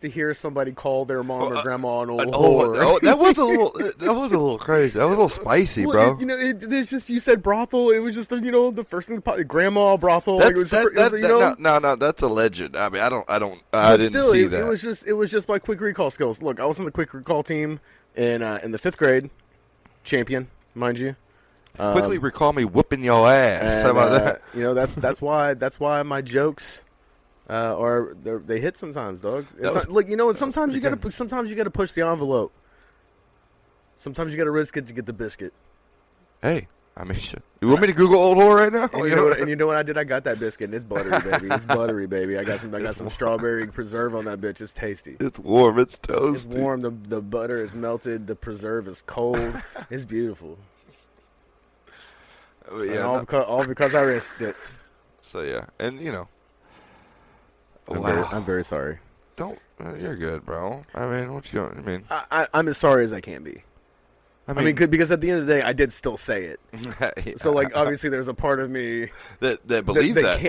to hear somebody call their mom or grandma an old whore. That was a little crazy. That was a little spicy, bro. There's just, you said brothel. It was just the first thing. Grandma brothel. No, that's a legend. I mean, I didn't see that. It was just my quick recall skills. Look, I was on the quick recall team in the 5th grade, champion, mind you. Quickly recall me whooping your ass. How about that? That's why my jokes. They hit sometimes, dog. And sometimes you gotta push the envelope. Sometimes you gotta risk it to get the biscuit. Hey, I mean, shit. You want me to Google old whore right now? And you know what I did? I got that biscuit. And it's buttery, baby. It's buttery, baby. I got some strawberry preserve on that bitch. It's tasty. It's warm. It's toasty. It's warm. The butter is melted. The preserve is cold. It's beautiful. Yeah, all because I risked it. So yeah, and I'm very sorry. You're good, bro. I mean, what you doing? I mean, I'm as sorry as I can be. I mean, because at the end of the day, I did still say it. Yeah. So, obviously, there's a part of me that believes that.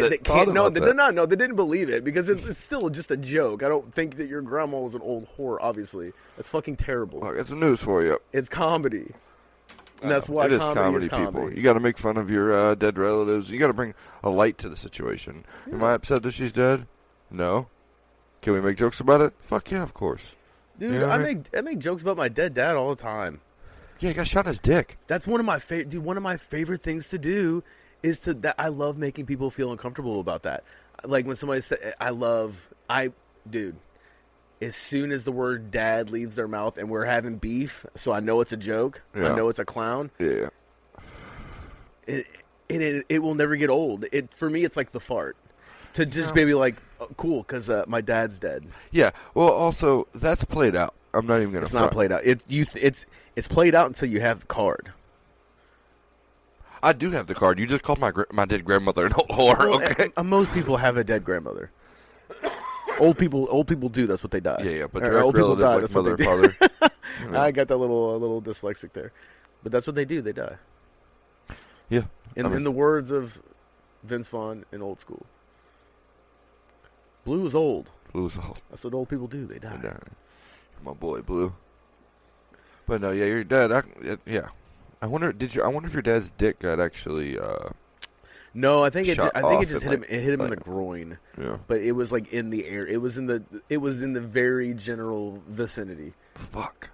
They didn't believe it because it's still just a joke. I don't think that your grandma was an old whore. Obviously, that's fucking terrible. Look, it's news for you. It's comedy. And that's why comedy is comedy. People. You got to make fun of your dead relatives. You got to bring a light to the situation. Yeah. Am I upset that she's dead? No. Can we make jokes about it? Fuck yeah, of course. Dude, you know I make jokes about my dead dad all the time. Yeah, he got shot in his dick. That's one of my one of my favorite things to do is I love making people feel uncomfortable about that. Like when somebody says, dude, as soon as the word dad leaves their mouth and we're having beef, so I know it's a joke. Yeah. I know it's a clown. Yeah. It will never get old. For me, it's like the fart. To just maybe like, oh, cool, because my dad's dead. Yeah. Well, also, that's played out. I'm not even going to It's not played out. It's played out until you have the card. I do have the card. You just called my dead grandmother an old whore, okay? Most people have a dead grandmother. Old people do. That's what they die. Yeah, but old people die. Like that's mother what they do. Father. I got that a little dyslexic there, but that's what they do. They die. Yeah. In the words of Vince Vaughn in Old School, Blue is old. Blue's old. That's what old people do. They die. My boy Blue. But no, yeah, your dad. Yeah. I wonder if your dad's dick got actually. No, I think it just hit him. It hit him in the groin. Yeah. But it was like in the air. It was in the very general vicinity. Fuck.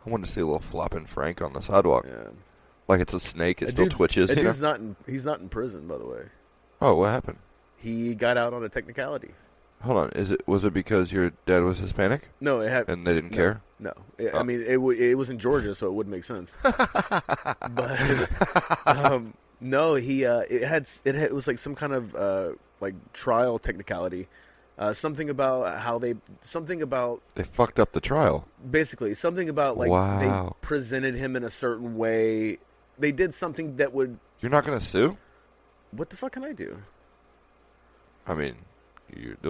I wanted to see a little flopping Frank on the sidewalk. Yeah. Like it's a snake. It still twitches. He's not in prison, by the way. Oh, what happened? He got out on a technicality. But Was it because your dad was Hispanic no, it had and they didn't care? No, I mean it was in Georgia, so it wouldn't make sense. But no, it was like some kind of like trial technicality. Something about they fucked up the trial. basically something about like Wow. they presented him in a certain way. They did something that would. You're not going to sue? What the fuck can I do? I mean, it's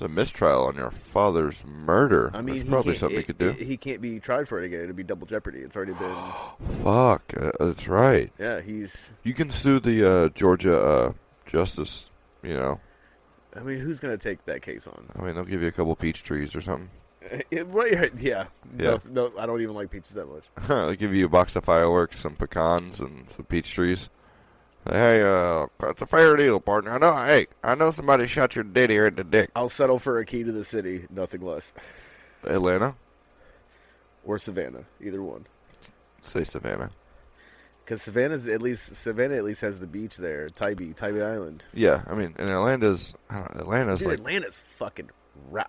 a mistrial on your father's murder. I mean, That's probably something he could do. He can't be tried for it again. It'd be double jeopardy. It's already been. Fuck, that's right. Yeah, You can sue the Georgia justice. I mean, who's gonna take that case on? I mean, they'll give you a couple peach trees or something. Yeah. No, I don't even like peaches that much. They'll give you a box of fireworks, some pecans, and some peach trees. Hey, it's a fair deal, partner. I know somebody shot your daddy right in the dick. I'll settle for a key to the city, nothing less. Atlanta? Or Savannah, either one. Say Savannah. Because Savannah at least has the beach there, Tybee Island. Yeah, I mean, and Atlanta's Dude, like Atlanta's fucking.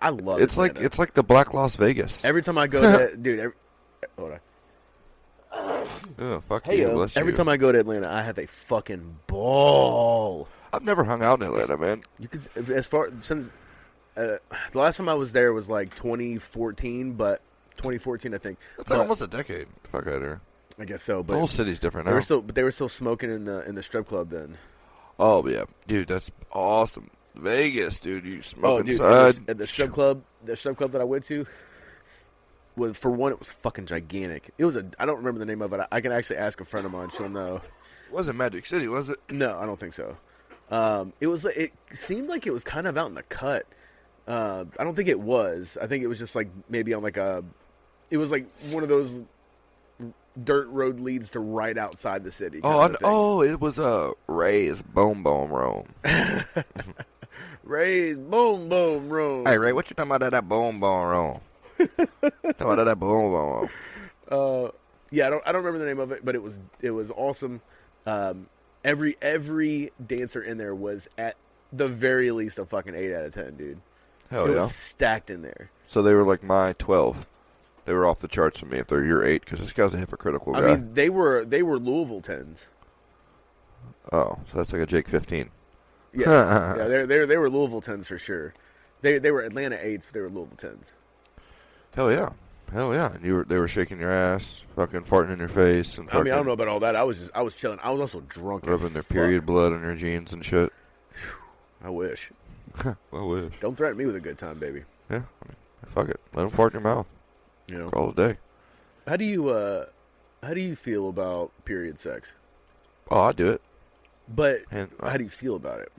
I love it's Atlanta. it's like the Black Las Vegas. Every time I go to dude, hold on. Oh, fuck Hey, you, bless every you. time I go to Atlanta, I have a fucking ball. I've never hung out in Atlanta, man. You could, since the last time I was there was like 2014, but 2014 I think. It's like almost a decade. Fuck out of here. I guess so, The but whole city's different they now. were still smoking in the strip club then. Oh yeah, dude, that's awesome. Vegas, dude, you smoke Oh, dude, inside. at the strip club that I went to was, for one, it was fucking gigantic. It was I don't remember the name of it. I can actually ask a friend of mine. She'll know. It wasn't Magic City, was it? No, I don't think so. It seemed like it was kind of out in the cut. I don't think it was. I think it was just like maybe on it was like one of those dirt road leads to right outside the city. It was Ray's Boom Boom Room. Ray's Boom Boom Room. Hey Ray, what you talking about that Boom Boom Room? Talking about that Boom Boom Room. Yeah, I don't remember the name of it, but it was awesome. Every dancer in there was at the very least a fucking 8 out of 10, dude. Hell it yeah. was stacked in there. So they were like my 12. They were off the charts for me if they're your 8, because this guy's a hypocritical guy. I mean, they were Louisville 10s. Oh, so that's like a Jake 15. Yeah, yeah, they were Louisville 10s for sure. They were Atlanta 8s, but they were Louisville 10s. Hell yeah. And they were shaking your ass, fucking farting in your face, and I mean, I don't know about all that. I was chilling. I was also drunk. rubbing their period blood on your jeans and shit. I wish. I wish. Don't threaten me with a good time, baby. Yeah, I mean, fuck it. Let them fart in your mouth. You know. All day. How do you feel about period sex? Oh, I do it. But And, how do you feel about it?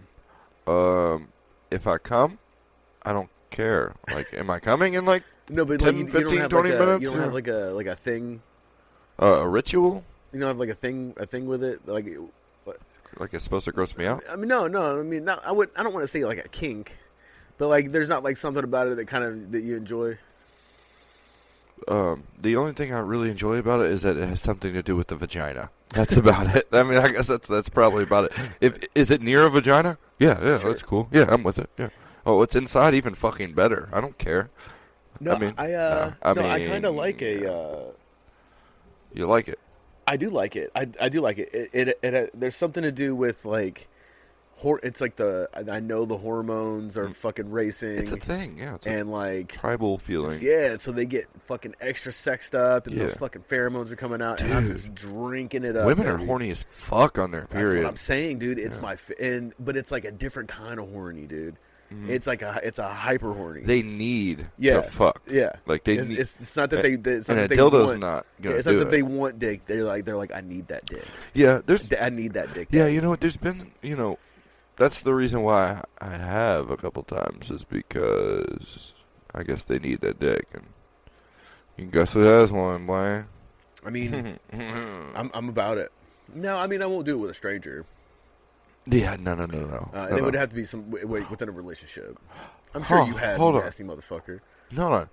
If I come, I don't care. Like, am I coming in like No, but 10, like, you 15, don't have 20 like minutes? You don't have like a thing. A ritual? You don't have like a thing with it. Like it's supposed to gross me out? I mean, no. I mean, I don't want to say like a kink, but like there's not like something about it that you enjoy. The only thing I really enjoy about it is that it has something to do with the vagina. That's about it. I mean, I guess that's probably about it. Is it near a vagina? Yeah, Sure. that's cool. Yeah, I'm with it. Yeah. Oh, it's inside, even fucking better. I don't care. No, I mean, I kind of like a. You like it? I do like it. I do like it. It there's something to do with like. It's like I know the hormones are fucking racing. It's a thing, yeah. It's and a like tribal feeling. Yeah, so they get fucking extra sexed up, and Yeah. those fucking pheromones are coming out, Dude. and I'm just drinking it up. Women are baby. horny as fuck on their That's period. what I'm saying, dude. It's Yeah. but it's like a different kind of horny, dude. It's like it's a hyper horny. They need Yeah. to fuck. Yeah, Like they it's, need. it's not that they. It's not and a that they dildo's want, not gonna it's do not that it. they want dick. They're like, I need that dick. Yeah, I need that dick. Yeah, daddy. you know what? There's been, that's the reason why I have a couple times is because I guess they need that dick, and you can guess who has one, boy. I mean, I'm about it. No, I mean I won't do it with a stranger. Yeah, no. And it would have to be within a relationship. I'm sure you have, hold you on. nasty motherfucker. No.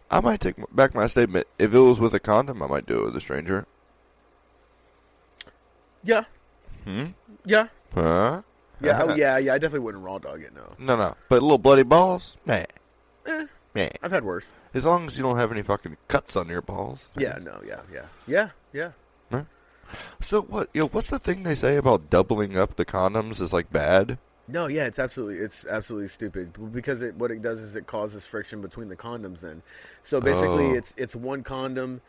I might take back my statement. If it was with a condom, I might do it with a stranger. Yeah. Yeah. Huh? Yeah, I definitely wouldn't raw dog it. No. No. But little bloody balls, man. I've had worse. As long as you don't have any fucking cuts on your balls. Yeah, yeah. Huh? So what? What's the thing they say about doubling up the condoms is like bad? No, yeah, it's absolutely stupid because what it does is it causes friction between the condoms. Then, so basically, it's one condom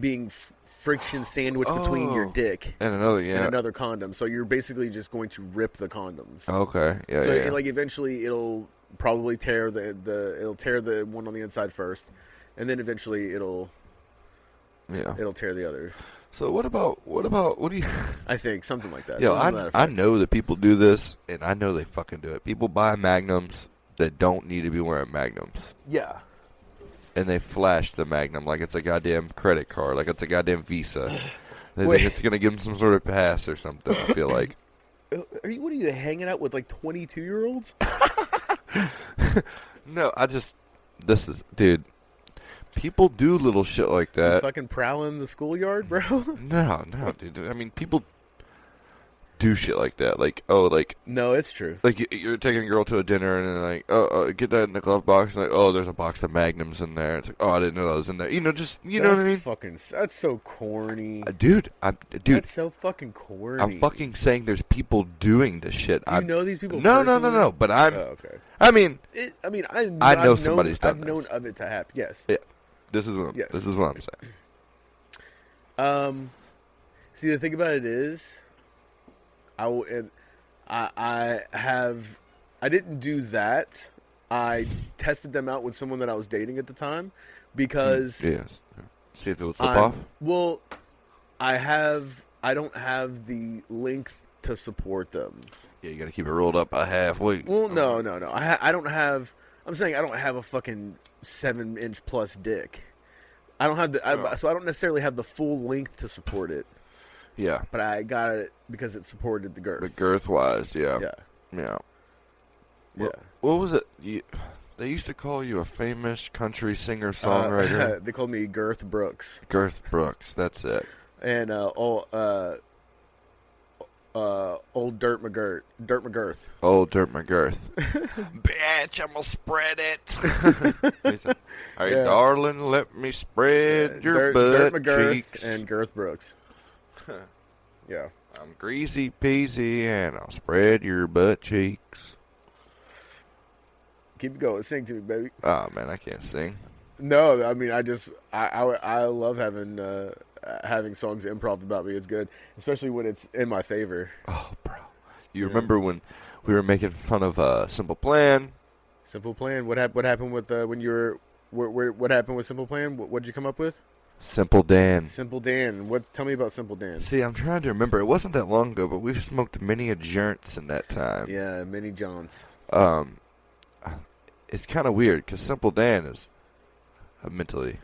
being friction sandwiched between your dick and another condom. So you're basically just going to rip the condoms. Okay, yeah. So yeah. like eventually it'll probably tear it'll tear the one on the inside first, and then eventually it'll tear the other. So what do you? I think something like that. I know that people do this, and I know they fucking do it. People buy magnums that don't need to be wearing magnums. Yeah. And they flash the magnum like it's a goddamn credit card, like it's a goddamn Visa. They think it's gonna give them some sort of pass or something. I feel like. What are you hanging out with like 22-year-olds? No, dude. People do little shit like that. You fucking prowling the schoolyard, bro? No, dude. I mean, people do shit like that. No, it's true. Like you're taking a girl to a dinner and then like, get that in the glove box. And like, there's a box of Magnums in there. It's like, I didn't know that was in there. You know what I mean? That's so corny, dude. That's so fucking corny. I'm fucking saying there's people doing this shit. Do you know these people? No. But I'm. Oh, okay. I mean, I know somebody's done I've known of it to happen. Yes. Yeah. This is what I'm saying. See, the thing about it is, I didn't do that. I tested them out with someone that I was dating at the time because yes. See if it would slip off. Well, I don't have the length to support them. Yeah, you got to keep it rolled up by halfway. Well, no. I don't have. I'm saying I don't have a fucking 7-inch plus dick. I don't have so I don't necessarily have the full length to support it. Yeah, but I got it because it supported the girth. The girth wise, yeah. What was it? They used to call you a famous country singer songwriter. They called me Girth Brooks. Girth Brooks, that's it. And old Dirt McGirth. Old Dirt McGirth. Bitch, I'm gonna spread it. Hey, darling, let me spread your butt Dirt McGirth cheeks. And Girth Brooks. Yeah. I'm greasy peasy and I'll spread your butt cheeks. Keep going. Sing to me, baby. Oh, man, I can't sing. No, I mean, I love having songs improv about me. It's good, especially when it's in my favor. Oh, bro. You remember when we were making fun of Simple Plan? Simple Plan? What happened with when you were... What happened with Simple Plan? What did you come up with? Simple Dan. Simple Dan. Tell me about Simple Dan. See, I'm trying to remember. It wasn't that long ago, but we've smoked many a joints in that time. Yeah, many Johns. It's kind of weird because Simple Dan is mentally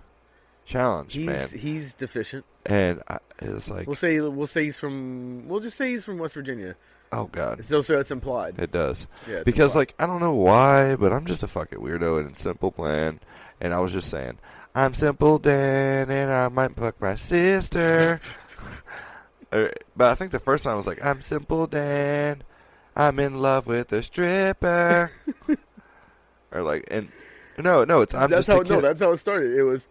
challenged, man. He's deficient, and it's like we'll just say he's from West Virginia. Oh God, so it's implied. It does, yeah. Because implied. I don't know why, but I'm just a fucking weirdo in Simple Plan, and I was just saying, I'm Simple Dan, and I might fuck my sister. But I think the first time I was like, I'm Simple Dan, I'm in love with a stripper. Or like, and no, it's I'm that's just how a kid. That's how it started.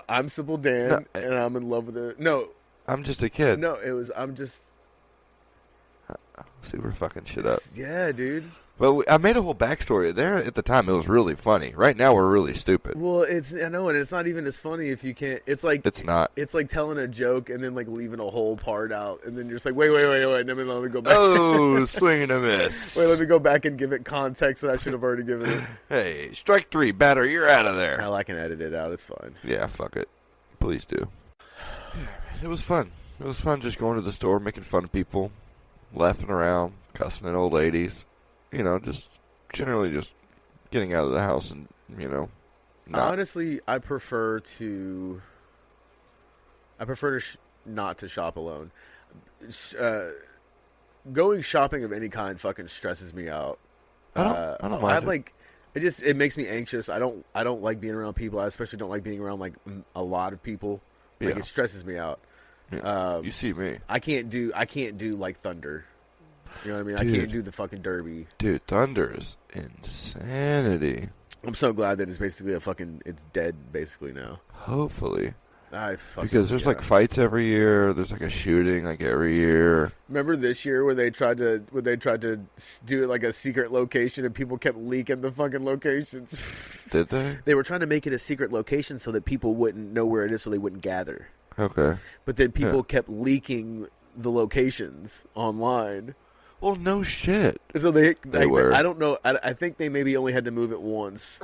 I'm Simple Dan and I'm in love with it. No, I'm just a kid. No, it was I'm just. See, we're fucking shit up. Yeah, dude. Well, I made a whole backstory there at the time. It was really funny. Right now, we're really stupid. Well, I know, and it's not even as funny if you can't. It's not. It's like telling a joke and then like leaving a whole part out, and then you're just like, wait. Let me go back. Oh, swing and a miss. Wait, let me go back and give it context that I should have already given it. Hey, strike 3, batter. You're out of there. Hell, I can edit it out. It's fine. Yeah, fuck it. Please do. It was fun. It was fun just going to the store, making fun of people, laughing around, cussing at old ladies. You know, just generally just getting out of the house and, Honestly, I prefer to not to shop alone. Going shopping of any kind fucking stresses me out. I don't mind it makes me anxious. I don't like being around people. I especially don't like being around like a lot of people. Like it stresses me out. Yeah. You see me. I can't do like thunder. You know what I mean? Dude. I can't do the fucking derby. Dude, Thunder is insanity. I'm so glad that it's dead basically now. Hopefully. Because There's like fights every year. There's like a shooting like every year. Remember this year when they tried to do like a secret location and people kept leaking the fucking locations? Did they? They were trying to make it a secret location so that people wouldn't know where it is, so they wouldn't gather. Okay. But then people kept leaking the locations online. Well, no shit. So they were. I don't know. I think they maybe only had to move it once.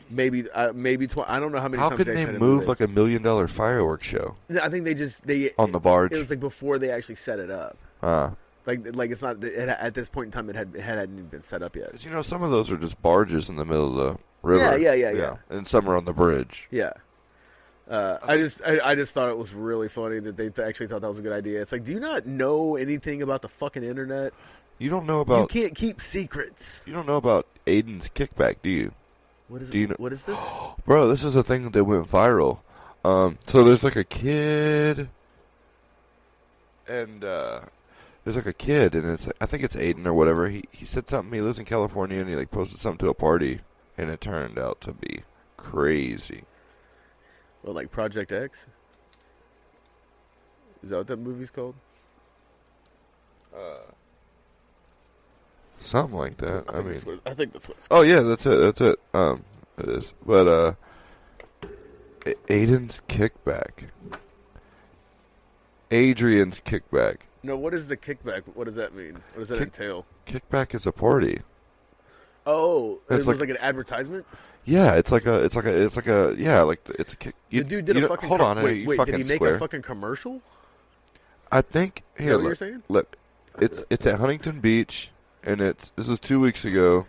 Maybe I don't know how many How times could they they had to move it. like $1 million fireworks show? I think they on the barge. It was like before they actually set it up. Like it's not at this point in time it hadn't even been set up yet. 'Cause, some of those are just barges in the middle of the river. Yeah. And some are on the bridge. Yeah. I just thought it was really funny that they actually thought that was a good idea. It's like, do you not know anything about the fucking internet? You don't know about. You can't keep secrets. You don't know about Aiden's kickback, do you? What is it? What is this? Bro, this is a thing that went viral. So there's like a kid, and there's like a kid, and I think it's Aiden or whatever. He said something. He lives in California, and he like posted something to a party, and it turned out to be crazy. Well, like Project X? Is that what that movie's called? Something like that. I think that's what it's called. Oh yeah, that's it. It is. But Aiden's kickback. Adrian's kickback. No, what is the kickback? What does that mean? What does that entail? Kickback is a party. Oh, it It's was like an advertisement? Yeah, it's a kick. The dude did a fucking. Hold on, wait, fucking did he make square. a fucking commercial? I think. Is that what you're saying? Look, it's at Huntington Beach, and this is 2 weeks ago.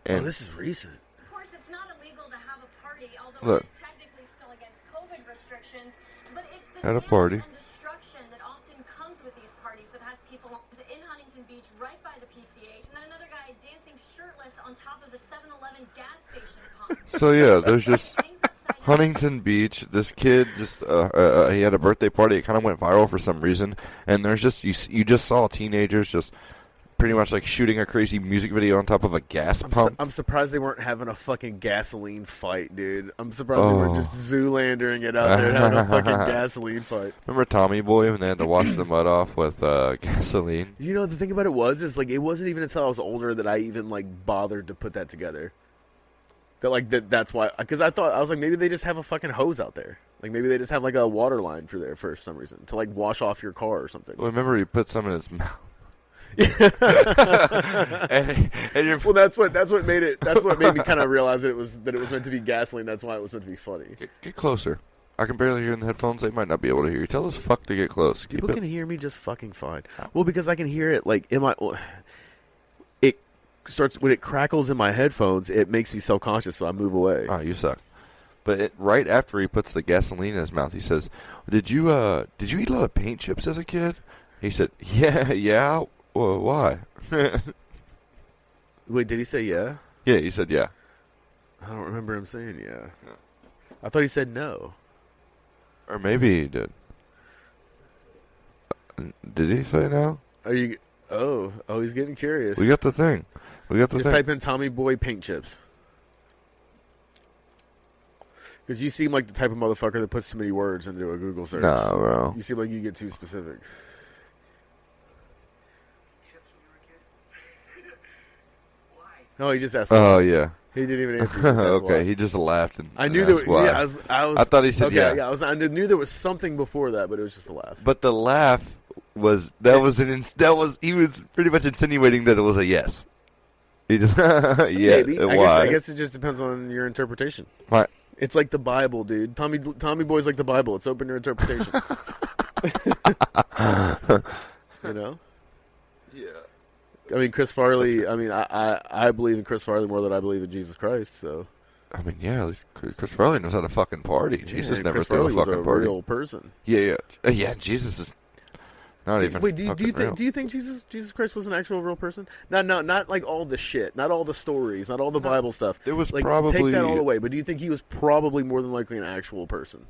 And this is recent. Of course, it's not illegal to have a party, although Look. it is technically still against COVID restrictions. But it's the At a damage party. and destruction that often comes with these parties that has people in Huntington Beach right by the PCH, and then another guy dancing shirtless on top of a 7-Eleven gas station pump. So yeah, there's just Things upside down. Huntington Beach. This kid he had a birthday party. It kind of went viral for some reason, and there's just you just saw teenagers just pretty much like shooting a crazy music video on top of a gas pump. I'm surprised they weren't having a fucking gasoline fight, dude. I'm surprised they weren't just Zoolandering it out there and having a fucking gasoline fight. Remember Tommy Boy when they had to wash the mud off with gasoline? You know, the thing about it is like it wasn't even until I was older that I even like bothered to put that together. That's why, because I was like, maybe they just have a fucking hose out there. Like maybe they just have like a water line through there for some reason to like wash off your car or something. Well, remember he put some in his mouth. Well, that's what made me kind of realize that it was meant to be gasoline. That's why it was meant to be funny. Get closer. I can barely hear in the headphones. They might not be able to hear you. Tell this fuck to get close. People can hear me just fucking fine. Well, because I can hear it like in my. It starts when it crackles in my headphones. It makes me self-conscious, so I move away. Oh, you suck. But right after he puts the gasoline in his mouth, he says, "Did you eat a lot of paint chips as a kid?" He said, "Yeah." Well, why? Wait, did he say yeah? Yeah, he said yeah. I don't remember him saying yeah. I thought he said no. Or maybe he did. Did he say no? Are you? Oh, he's getting curious. We got the thing. Just type in Tommy Boy paint chips. Because you seem like the type of motherfucker that puts too many words into a Google search. Nah, bro. You seem like you get too specific. No, he just asked. Oh, yeah. He didn't even answer. He just asked Okay, why. he just laughed. And I knew that's that. why. Yeah, I thought he said okay, yeah. I knew there was something before that, but it was just a laugh. But the laugh was he was pretty much insinuating that it was a yes. He just yeah. Maybe. Why? I guess it just depends on your interpretation. Why? It's like the Bible, dude. Tommy Boy's like the Bible. It's open to interpretation. You know? Yeah. I mean, Chris Farley. I mean, I believe in Chris Farley more than I believe in Jesus Christ. So. I mean, yeah. At least Chris Farley knows how to fucking party. Jesus never Chris threw Farley a fucking was a party. real person. Yeah. Jesus is not even. Wait, do you real. think Jesus Christ was an actual real person? Not like all the shit, not all the stories, not all the Bible stuff. It was like, probably take that all away. But do you think he was probably more than likely an actual person?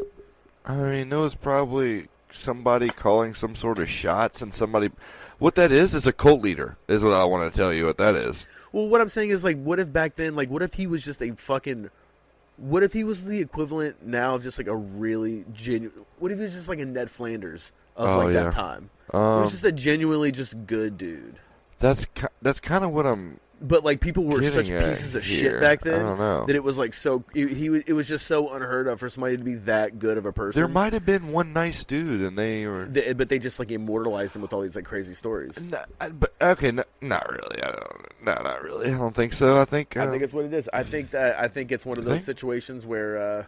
I mean, there was probably somebody calling some sort of shots, and somebody What that is a cult leader, is what I want to tell you what that is. Well, what I'm saying is, like, what if back then, like, what if he was just a fucking... What if he was the equivalent now of just, like, a really genuine... What if he was just, like, a Ned Flanders of, that time? He was just a genuinely just good dude. That's kind of what I'm... But, like, people were such pieces of shit back then I don't know. that it was, like, so... It was just so unheard of for somebody to be that good of a person. There might have been one nice dude, and they were... But they just, like, immortalized him with all these, like, crazy stories. Not really. Not really. I don't think so. I think it's what it is. I think it's one of those situations where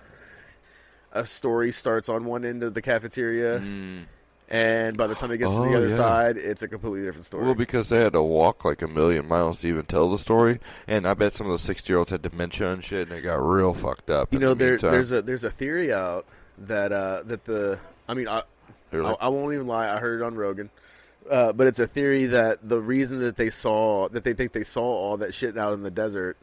a story starts on one end of the cafeteria... And by the time it gets to the other side, it's a completely different story. Well, because they had to walk like a million miles to even tell the story, and I bet some of those 60-year-olds had dementia and shit, and they got real fucked up. You know, there's a theory out that I won't even lie. I heard it on Rogan, but it's a theory that the reason that they think they saw all that shit out in the desert.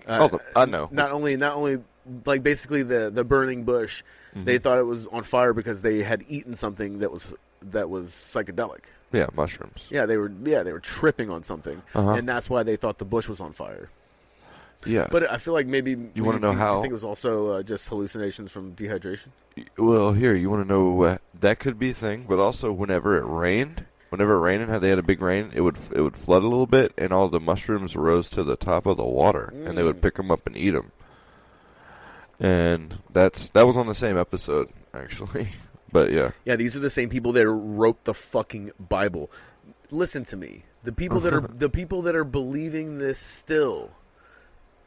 I know. Not only like basically the burning bush, they thought it was on fire because they had eaten something that was psychedelic. Yeah, mushrooms. Yeah, they were tripping on something, and that's why they thought the bush was on fire. Yeah, but I feel like maybe you want to know how. I think it was also just hallucinations from dehydration. Well, here you want to know that could be a thing, but also whenever it rained and how they had a big rain, it would flood a little bit, and all the mushrooms rose to the top of the water, and they would pick them up and eat them. And that was on the same episode, actually. But yeah. Yeah, these are the same people that wrote the fucking Bible. Listen to me. The people that are believing this still.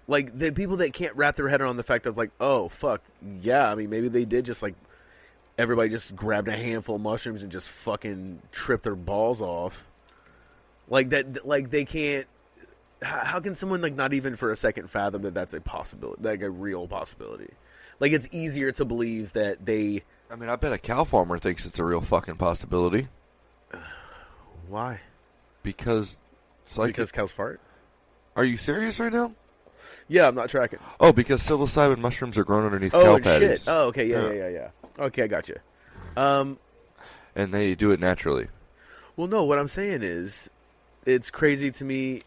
Like the people that can't wrap their head around the fact of like, oh fuck, yeah, I mean maybe they did just like everybody just grabbed a handful of mushrooms and just fucking tripped their balls off. Like that, like they can't. How can someone like not even for a second fathom that that's a possibility, like a real possibility? Like it's easier to believe that they. I mean, I bet a cow farmer thinks it's a real fucking possibility. Why? Because cows fart. Are you serious right now? Yeah, I'm not tracking. Oh, because psilocybin mushrooms are grown underneath cow patties. Shit. Oh, okay, yeah. Okay, I got you. And they do it naturally. Well, no, what I'm saying is, it's crazy to me.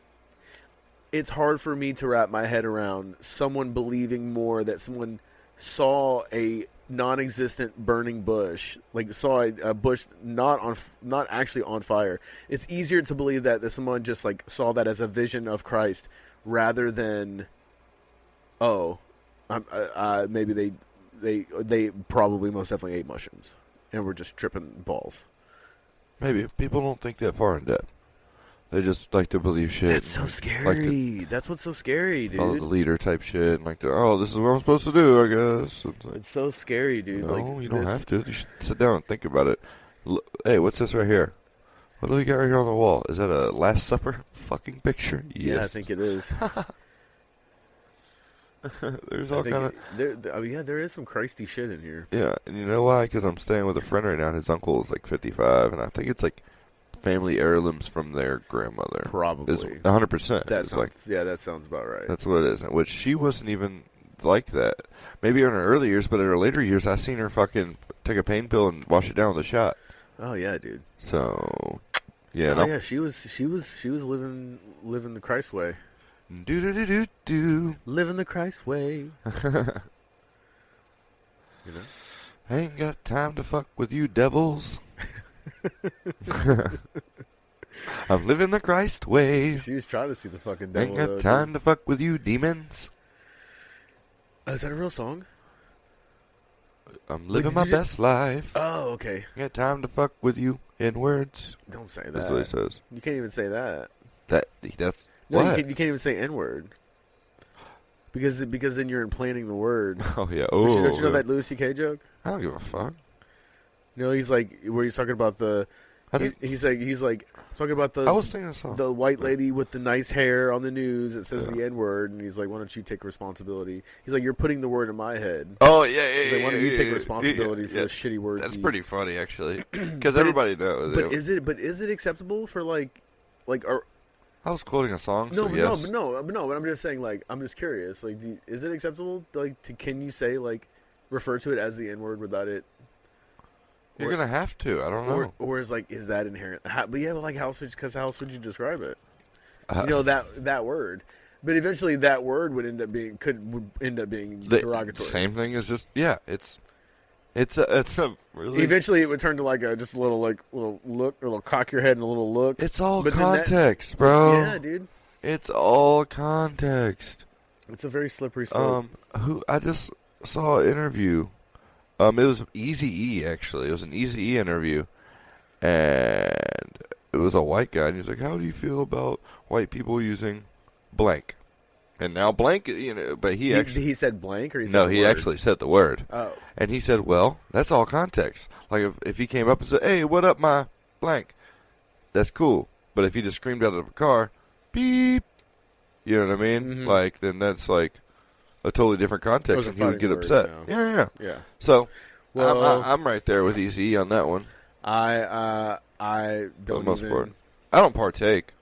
It's hard for me to wrap my head around someone believing more that someone saw a non-existent burning bush, like saw a bush not actually on fire. It's easier to believe that someone just like saw that as a vision of Christ rather than, maybe they probably most definitely ate mushrooms and were just tripping balls. Maybe people don't think that far in depth. They just like to believe shit. That's so scary. That's what's so scary, dude. Follow the leader type shit. And like, this is what I'm supposed to do, I guess. It's so scary, dude. No, you don't have to. You should sit down and think about it. Hey, what's this right here? What do we got right here on the wall? Is that a Last Supper fucking picture? Yes. Yeah, I think it is. There's all kind of... there is some Christy shit in here. Yeah, and you know why? Because I'm staying with a friend right now, and his uncle is like 55, and I think it's like family heirlooms from their grandmother. Probably. 100%. That sounds about right. That's what it is. Which she wasn't even like that. Maybe in her early years, but in her later years, I seen her fucking take a pain pill and wash it down with a shot. Oh yeah, dude. So, yeah. Yeah, she was living the Christ way. Do. Living the Christ way. You know? I ain't got time to fuck with you devils. I'm living the Christ way. She was trying to see the fucking devil. Ain't got time to fuck with you demons. Is that a real song? I'm living my best life. Oh, okay. Ain't got time to fuck with you in words. Don't say that. That's what he says. You can't even say that. No, you can't even say N-word. Because then you're implanting the word. Oh, yeah. Don't you know that Louis C.K. joke? I don't give a fuck. No, he's like, where he's talking about he's like talking about I was singing a song. The white lady with the nice hair on the news that says the N-word, and he's like, why don't you take responsibility? He's like, you're putting the word in my head. Oh, yeah. Why don't you take responsibility for the shitty words That's used? pretty funny, actually. Because everybody knows. But is it acceptable for I was quoting a song, No, yes. but I'm just saying, like, I'm just curious. Like, is it acceptable, like, can you say, like, refer to it as the N-word without it? You're gonna have to. I don't know. Or is that inherent? But yeah, but like how else would you describe it? That word. But eventually, that word would end up being derogatory. Same thing as just it's a really. Eventually, it would turn to like just a little look, a little cock your head and a little look. It's all context, bro. Yeah, dude. It's all context. It's a very slippery slope. I just saw an interview. It was Eazy-E, actually. It was an Eazy-E interview, and it was a white guy, and he was like, "How do you feel about white people using blank?" And now blank, but he said blank, or he said no, the he word? actually said the word. Oh, and he said, "Well, that's all context. Like if he came up and said, 'Hey, what up, my blank?' That's cool. But if he just screamed out of a car, beep, you know what I mean? Mm-hmm. Like then that's like a totally different context, and he would get upset. Yeah. So, well, I'm right there with Eazy on that one. I For don't the most even. part. I don't partake.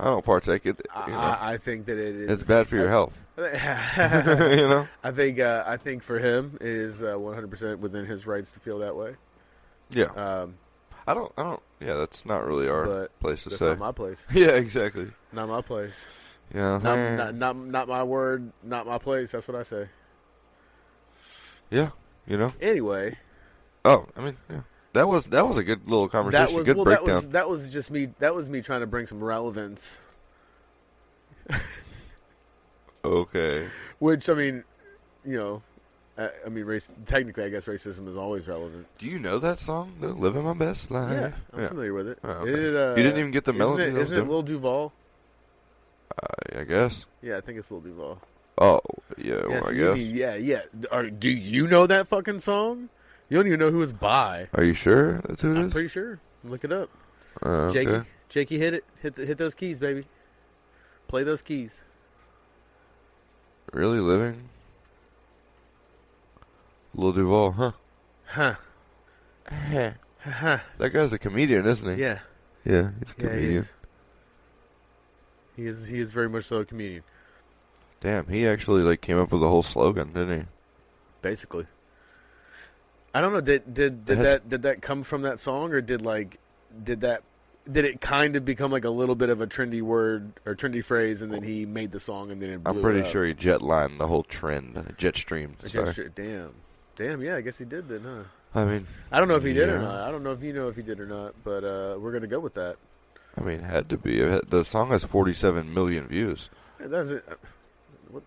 I think that it is. It's bad for your health. I think for him it is 100% within his rights to feel that way. Yeah. I don't. Yeah, that's not really our place to say. That's not my place. Yeah, exactly. Not my place. Yeah. Not my word. Not my place. That's what I say. Yeah. Anyway. Oh, I mean, yeah. That was a good little conversation. Good breakdown. That was just me. That was me trying to bring some relevance. Okay. Which race. Technically, I guess racism is always relevant. Do you know that song, though? "Living My Best Life"? Yeah, I'm familiar with it. Oh, okay. You didn't even get the melody. Isn't it Lil Duval? I guess. Yeah, I think it's Lil Duval. Oh, yeah. Well, so I guess. Yeah. Do you know that fucking song? You don't even know who it's by. Are you sure that's who it is? I'm pretty sure. Look it up. Okay. Jakey, hit it. Hit those keys, baby. Play those keys. Really living? Lil Duval, huh? Huh. That guy's a comedian, isn't he? Yeah. Yeah, he's a comedian. He is very much so a comedian. Damn, he actually came up with a whole slogan, didn't he? Basically. I don't know. Did that come from that song, or did it kind of become like a little bit of a trendy word or trendy phrase, and then he made the song, and then it blew I'm pretty up? sure he jetlined the whole trend, jet streamed. Damn. Yeah, I guess he did then, huh? I mean, I don't know if he did or not. I don't know if you know if he did or not, but we're gonna go with that. I mean, it had to be. The song has 47 million views. That's it. What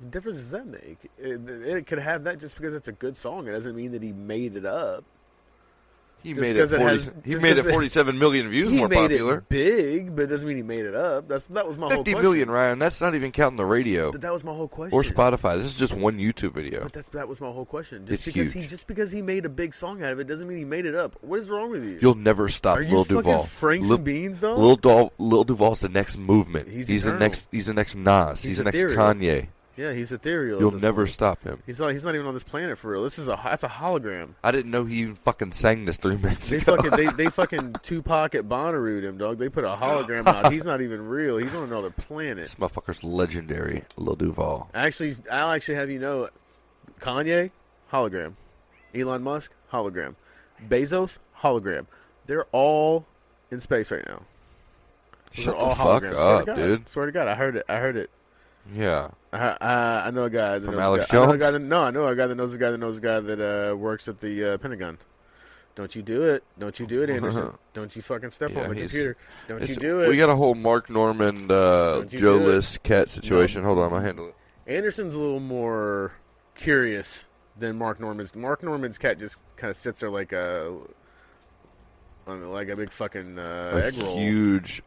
difference does that make? It could have that just because it's a good song. It doesn't mean that he made it up. He made it 47 million views more popular. He made it big, but it doesn't mean he made it up. That was my whole question. 50 million, Ryan. That's not even counting the radio. But that was my whole question. Or Spotify. This is just one YouTube video. But that was my whole question. It's huge. Just because he made a big song out of it doesn't mean he made it up. What is wrong with you? You'll never stop Lil Duval. Are you fucking Franks and Beans, though? Lil Duval's the next movement. He's the next Nas. He's the next Kanye. Yeah, he's ethereal. You'll never stop him. He's not even on this planet for real. That's a hologram. I didn't know he even fucking sang this 3 minutes ago. They fucking Tupac at Bonnaroo'd him, dog. They put a hologram out. He's not even real. He's on another planet. This motherfucker's legendary, Lil Duval. I'll actually have you know, Kanye, hologram. Elon Musk, hologram. Bezos, hologram. They're all in space right now. Shut the fuck up, dude. Swear to God, I heard it. Yeah. I know a guy that From knows Alex a guy. Jones? I know a guy that knows a guy that knows a guy that works at the Pentagon. Don't you do it, Anderson. Don't you fucking step on the computer. Don't you do it. We got a whole Mark Norman, Joe List cat situation. Hold on, I'll handle it. Anderson's a little more curious than Mark Norman's. Mark Norman's cat just kind of sits there like a big fucking egg roll. Huge.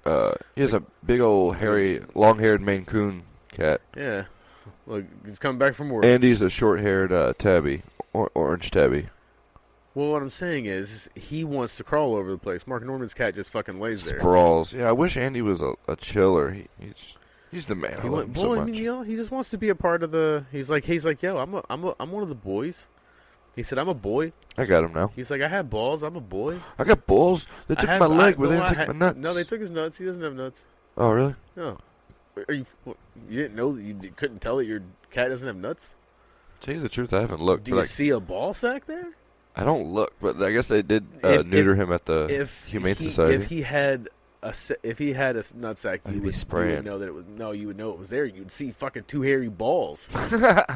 He has a big old hairy, long-haired Maine Coon cat. Yeah. Look, he's coming back from work. Andy's a short-haired tabby, orange tabby. Well, what I'm saying is he wants to crawl over the place. Mark Norman's cat just fucking lays there. Sprawls. Yeah, I wish Andy was a chiller. He's the man. I love him so much. I mean, he just wants to be a part of the. He's like, yo, I'm one of the boys. He said, I'm a boy. I got him now. He's like, I have balls. I'm a boy. I got balls. They took my leg, but they didn't take my nuts. No, they took his nuts. He doesn't have nuts. Oh, really? No. You didn't know that you couldn't tell that your cat doesn't have nuts? To tell you the truth, I haven't looked. Do you see a ball sack there? I don't look, but I guess they did neuter him at the Humane Society. If he had a nutsack, I'd you be would spraying. know that it was. No, you would know it was there. You'd see fucking 2 hairy balls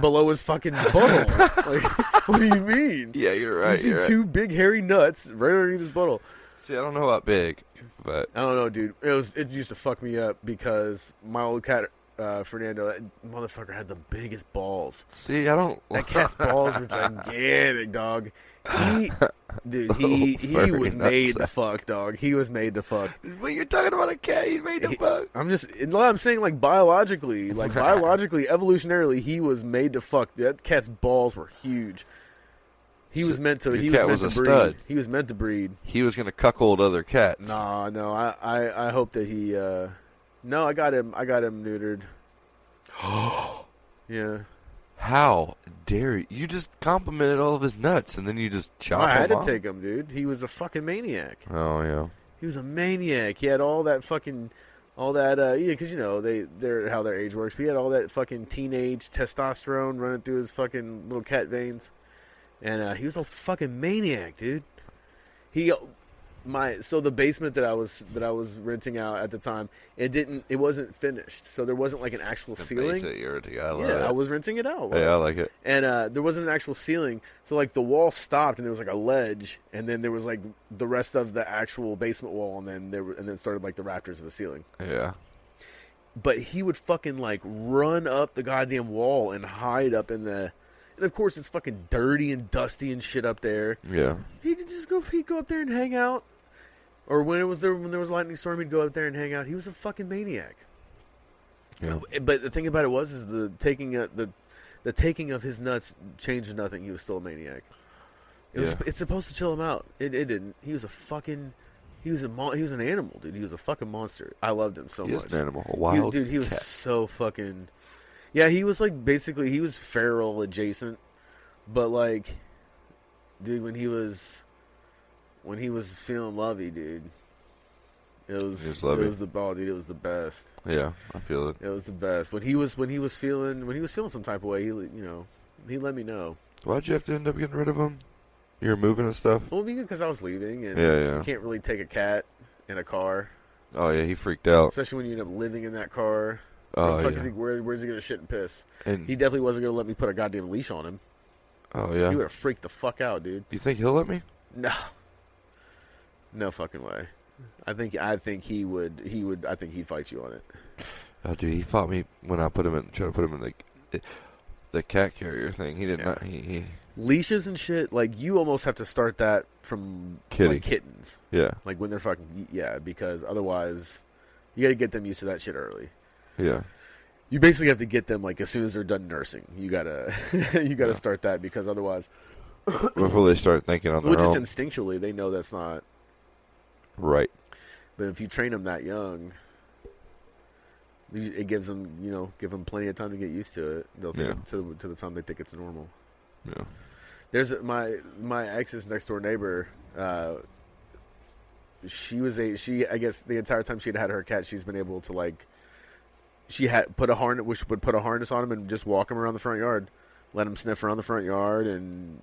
below his fucking butthole. Like, what do you mean? Yeah, you're right. You see 2 big hairy nuts right underneath his butthole. See, I don't know about big, but I don't know, dude. It used to fuck me up because my old cat Fernando, that motherfucker had the biggest balls. see, I don't. That cat's balls were gigantic, dog. He was made to fuck, dog. He was made to fuck. But you're talking about a cat. He made to fuck. I'm saying like biologically, evolutionarily, he was made to fuck. That cat's balls were huge. He was meant to. He was meant to breed. Stud. He was meant to breed. He was gonna cuckold other cats. No. I hope that he. No, I got him neutered. Yeah. How dare you? You just complimented all of his nuts, and then you just chopped I had him to off. take him, dude. He was a fucking maniac. Oh, yeah. He was a maniac. He had all that, because they're how their age works. But he had all that fucking teenage testosterone running through his fucking little cat veins, and he was a fucking maniac, dude. So the basement that I was renting out at the time, it wasn't finished, so there wasn't like an actual ceiling. I was renting it out. Yeah, I like it. And there wasn't an actual ceiling, so like the wall stopped, and there was like a ledge, and then there was like the rest of the actual basement wall, and then started like the rafters of the ceiling. Yeah. But he would fucking like run up the goddamn wall and hide up in the. And of course, it's fucking dirty and dusty and shit up there. Yeah. He'd go up there and hang out. Or when there was a lightning storm, he'd go up there and hang out. He was a fucking maniac. Yeah. But the thing about it was the taking of his nuts changed nothing. He was still a maniac. It's supposed to chill him out. It didn't. He was an animal, dude. He was a fucking monster. I loved him so much. He is an animal, a wild dude. He was cat. so fucking. Yeah, he was like basically he was feral adjacent, but like, dude, when he was feeling lovey, dude, it was the dude. It was the best. Yeah, I feel it. It was the best. When he was feeling some type of way, he let me know. Why'd you have to end up getting rid of him? You were moving and stuff. Well, because I was leaving, and you can't really take a cat in a car. Oh yeah, he freaked out. Especially when you end up living in that car. Oh yeah. Where's he gonna shit and piss? And he definitely wasn't gonna let me put a goddamn leash on him. Oh yeah. He would have freaked the fuck out, dude. You think he'll let me? No. No fucking way. I think he would. I think he'd fight you on it. Oh, dude, he fought me when I tried to put him in the cat carrier thing. He did not. He leashes and shit. Like you almost have to start that from like, kittens. Yeah. Like when they're fucking because otherwise you got to get them used to that shit early. Yeah. You basically have to get them like as soon as they're done nursing. You gotta start that because otherwise. Before they start thinking on their own. Which is instinctually they know that's not. Right. But if you train them that young, it gives them, give them plenty of time to get used to it. They'll think to the time they think it's normal. Yeah. There's my ex's next door neighbor. I guess the entire time she'd had her cat, she's been able to like. She had put a harness on him and just walk him around the front yard, let him sniff around the front yard and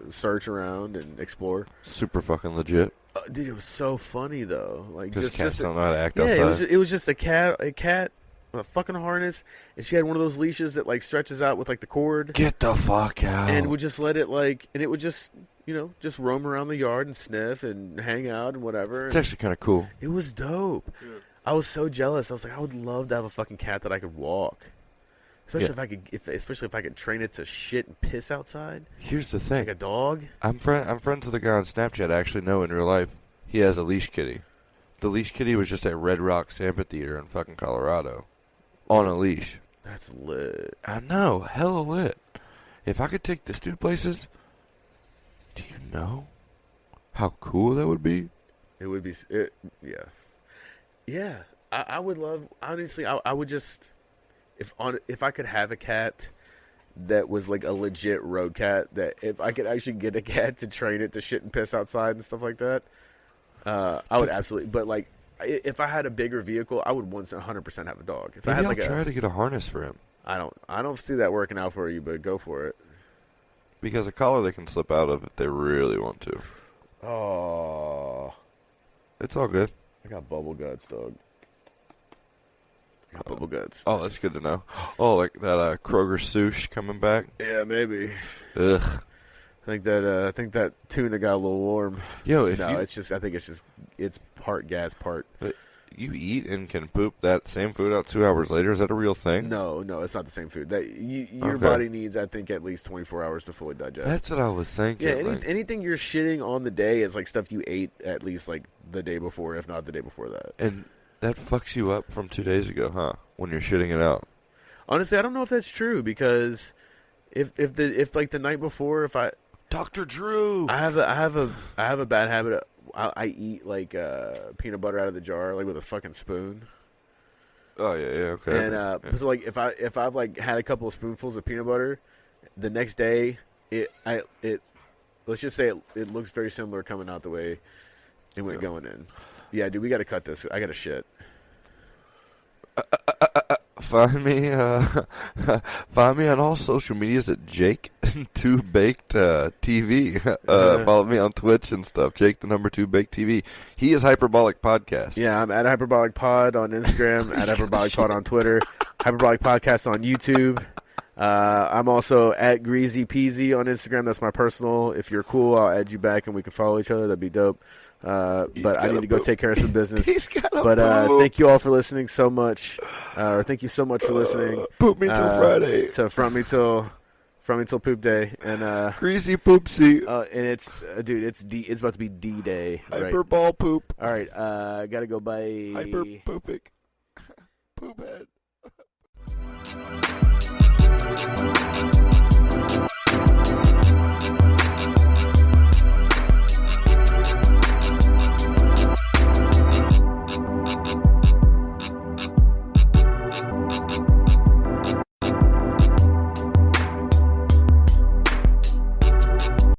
search around and explore. Super fucking legit. Dude, it was so funny though. Like just cats don't know how to act outside. It was just a cat with a fucking harness, and she had one of those leashes that like stretches out with like the cord. Get the fuck out! And would just let it and it would just just roam around the yard and sniff and hang out and whatever. It's actually kind of cool. It was dope. Yeah. I was so jealous. I was like, I would love to have a fucking cat that I could walk. Especially if I could train it to shit and piss outside. Here's the thing. Like a dog. I'm friends with a guy on Snapchat I actually know in real life. He has a leash kitty. The leash kitty was just at Red Rocks Amphitheater in fucking Colorado. On a leash. That's lit. I know. Hella lit. If I could take this dude places, do you know how cool that would be? It would be. Yeah. Yeah. I would love, honestly, I would just... If I could have a cat that was like a legit road cat, that if I could actually get a cat to train it to shit and piss outside and stuff like that, I would absolutely. But like, if I had a bigger vehicle, I would 100% have a dog. If Maybe I had I'll try to get a harness for him. I don't see that working out for you, but go for it. because a collar they can slip out of if they really want to. Oh, It's all good. I got bubble guts, dog. I got bubble guts. Oh, that's good to know. Oh, like that Kroger sushi coming back. Yeah, maybe. Ugh. I think that tuna got a little warm. Yo, if No, you I think it's part gas, part. you eat and can poop that same food out 2 hours later, is that a real thing? No, it's not the same food. That your Okay. body needs, I think, at least 24 hours to fully digest. That's what I was thinking. Yeah, like- anything you're shitting on the day is like stuff you ate at least like the day before, if not the day before that. and that fucks you up from 2 days ago, huh? When you're shitting it out. Honestly, I don't know if that's true because if like the night before, if Dr. Drew. I have a bad habit of, I eat like peanut butter out of the jar like with a fucking spoon. Oh yeah, okay. And Yeah. so like if I've like had a couple of spoonfuls of peanut butter, the next day it let's just say it looks very similar coming out the way it went going in. Yeah, dude, we got to cut this. I got to shit. Find me on all social medias at Jake2Baked TV. Follow me on Twitch and stuff. Jake the number 2 Baked TV. He is Hyperbolic Podcast. Yeah, I'm at Hyperbolic Pod on Instagram, at Hyperbolic Pod on Twitter, Hyperbolic Podcast on YouTube. I'm also at Greasy Peasy on Instagram. That's my personal. If you're cool, I'll add you back and we can follow each other. That'd be dope. But I need to go take care of some business. But thank you all for listening so much. Or thank you so much for listening. Poop me till Friday. To From Me Till Poop Day. And Greasy Poopsie. and it's dude, it's about to be D Day. Right? Hyperball poop. All right, gotta go. Bye. Hyper poopic. Poop head.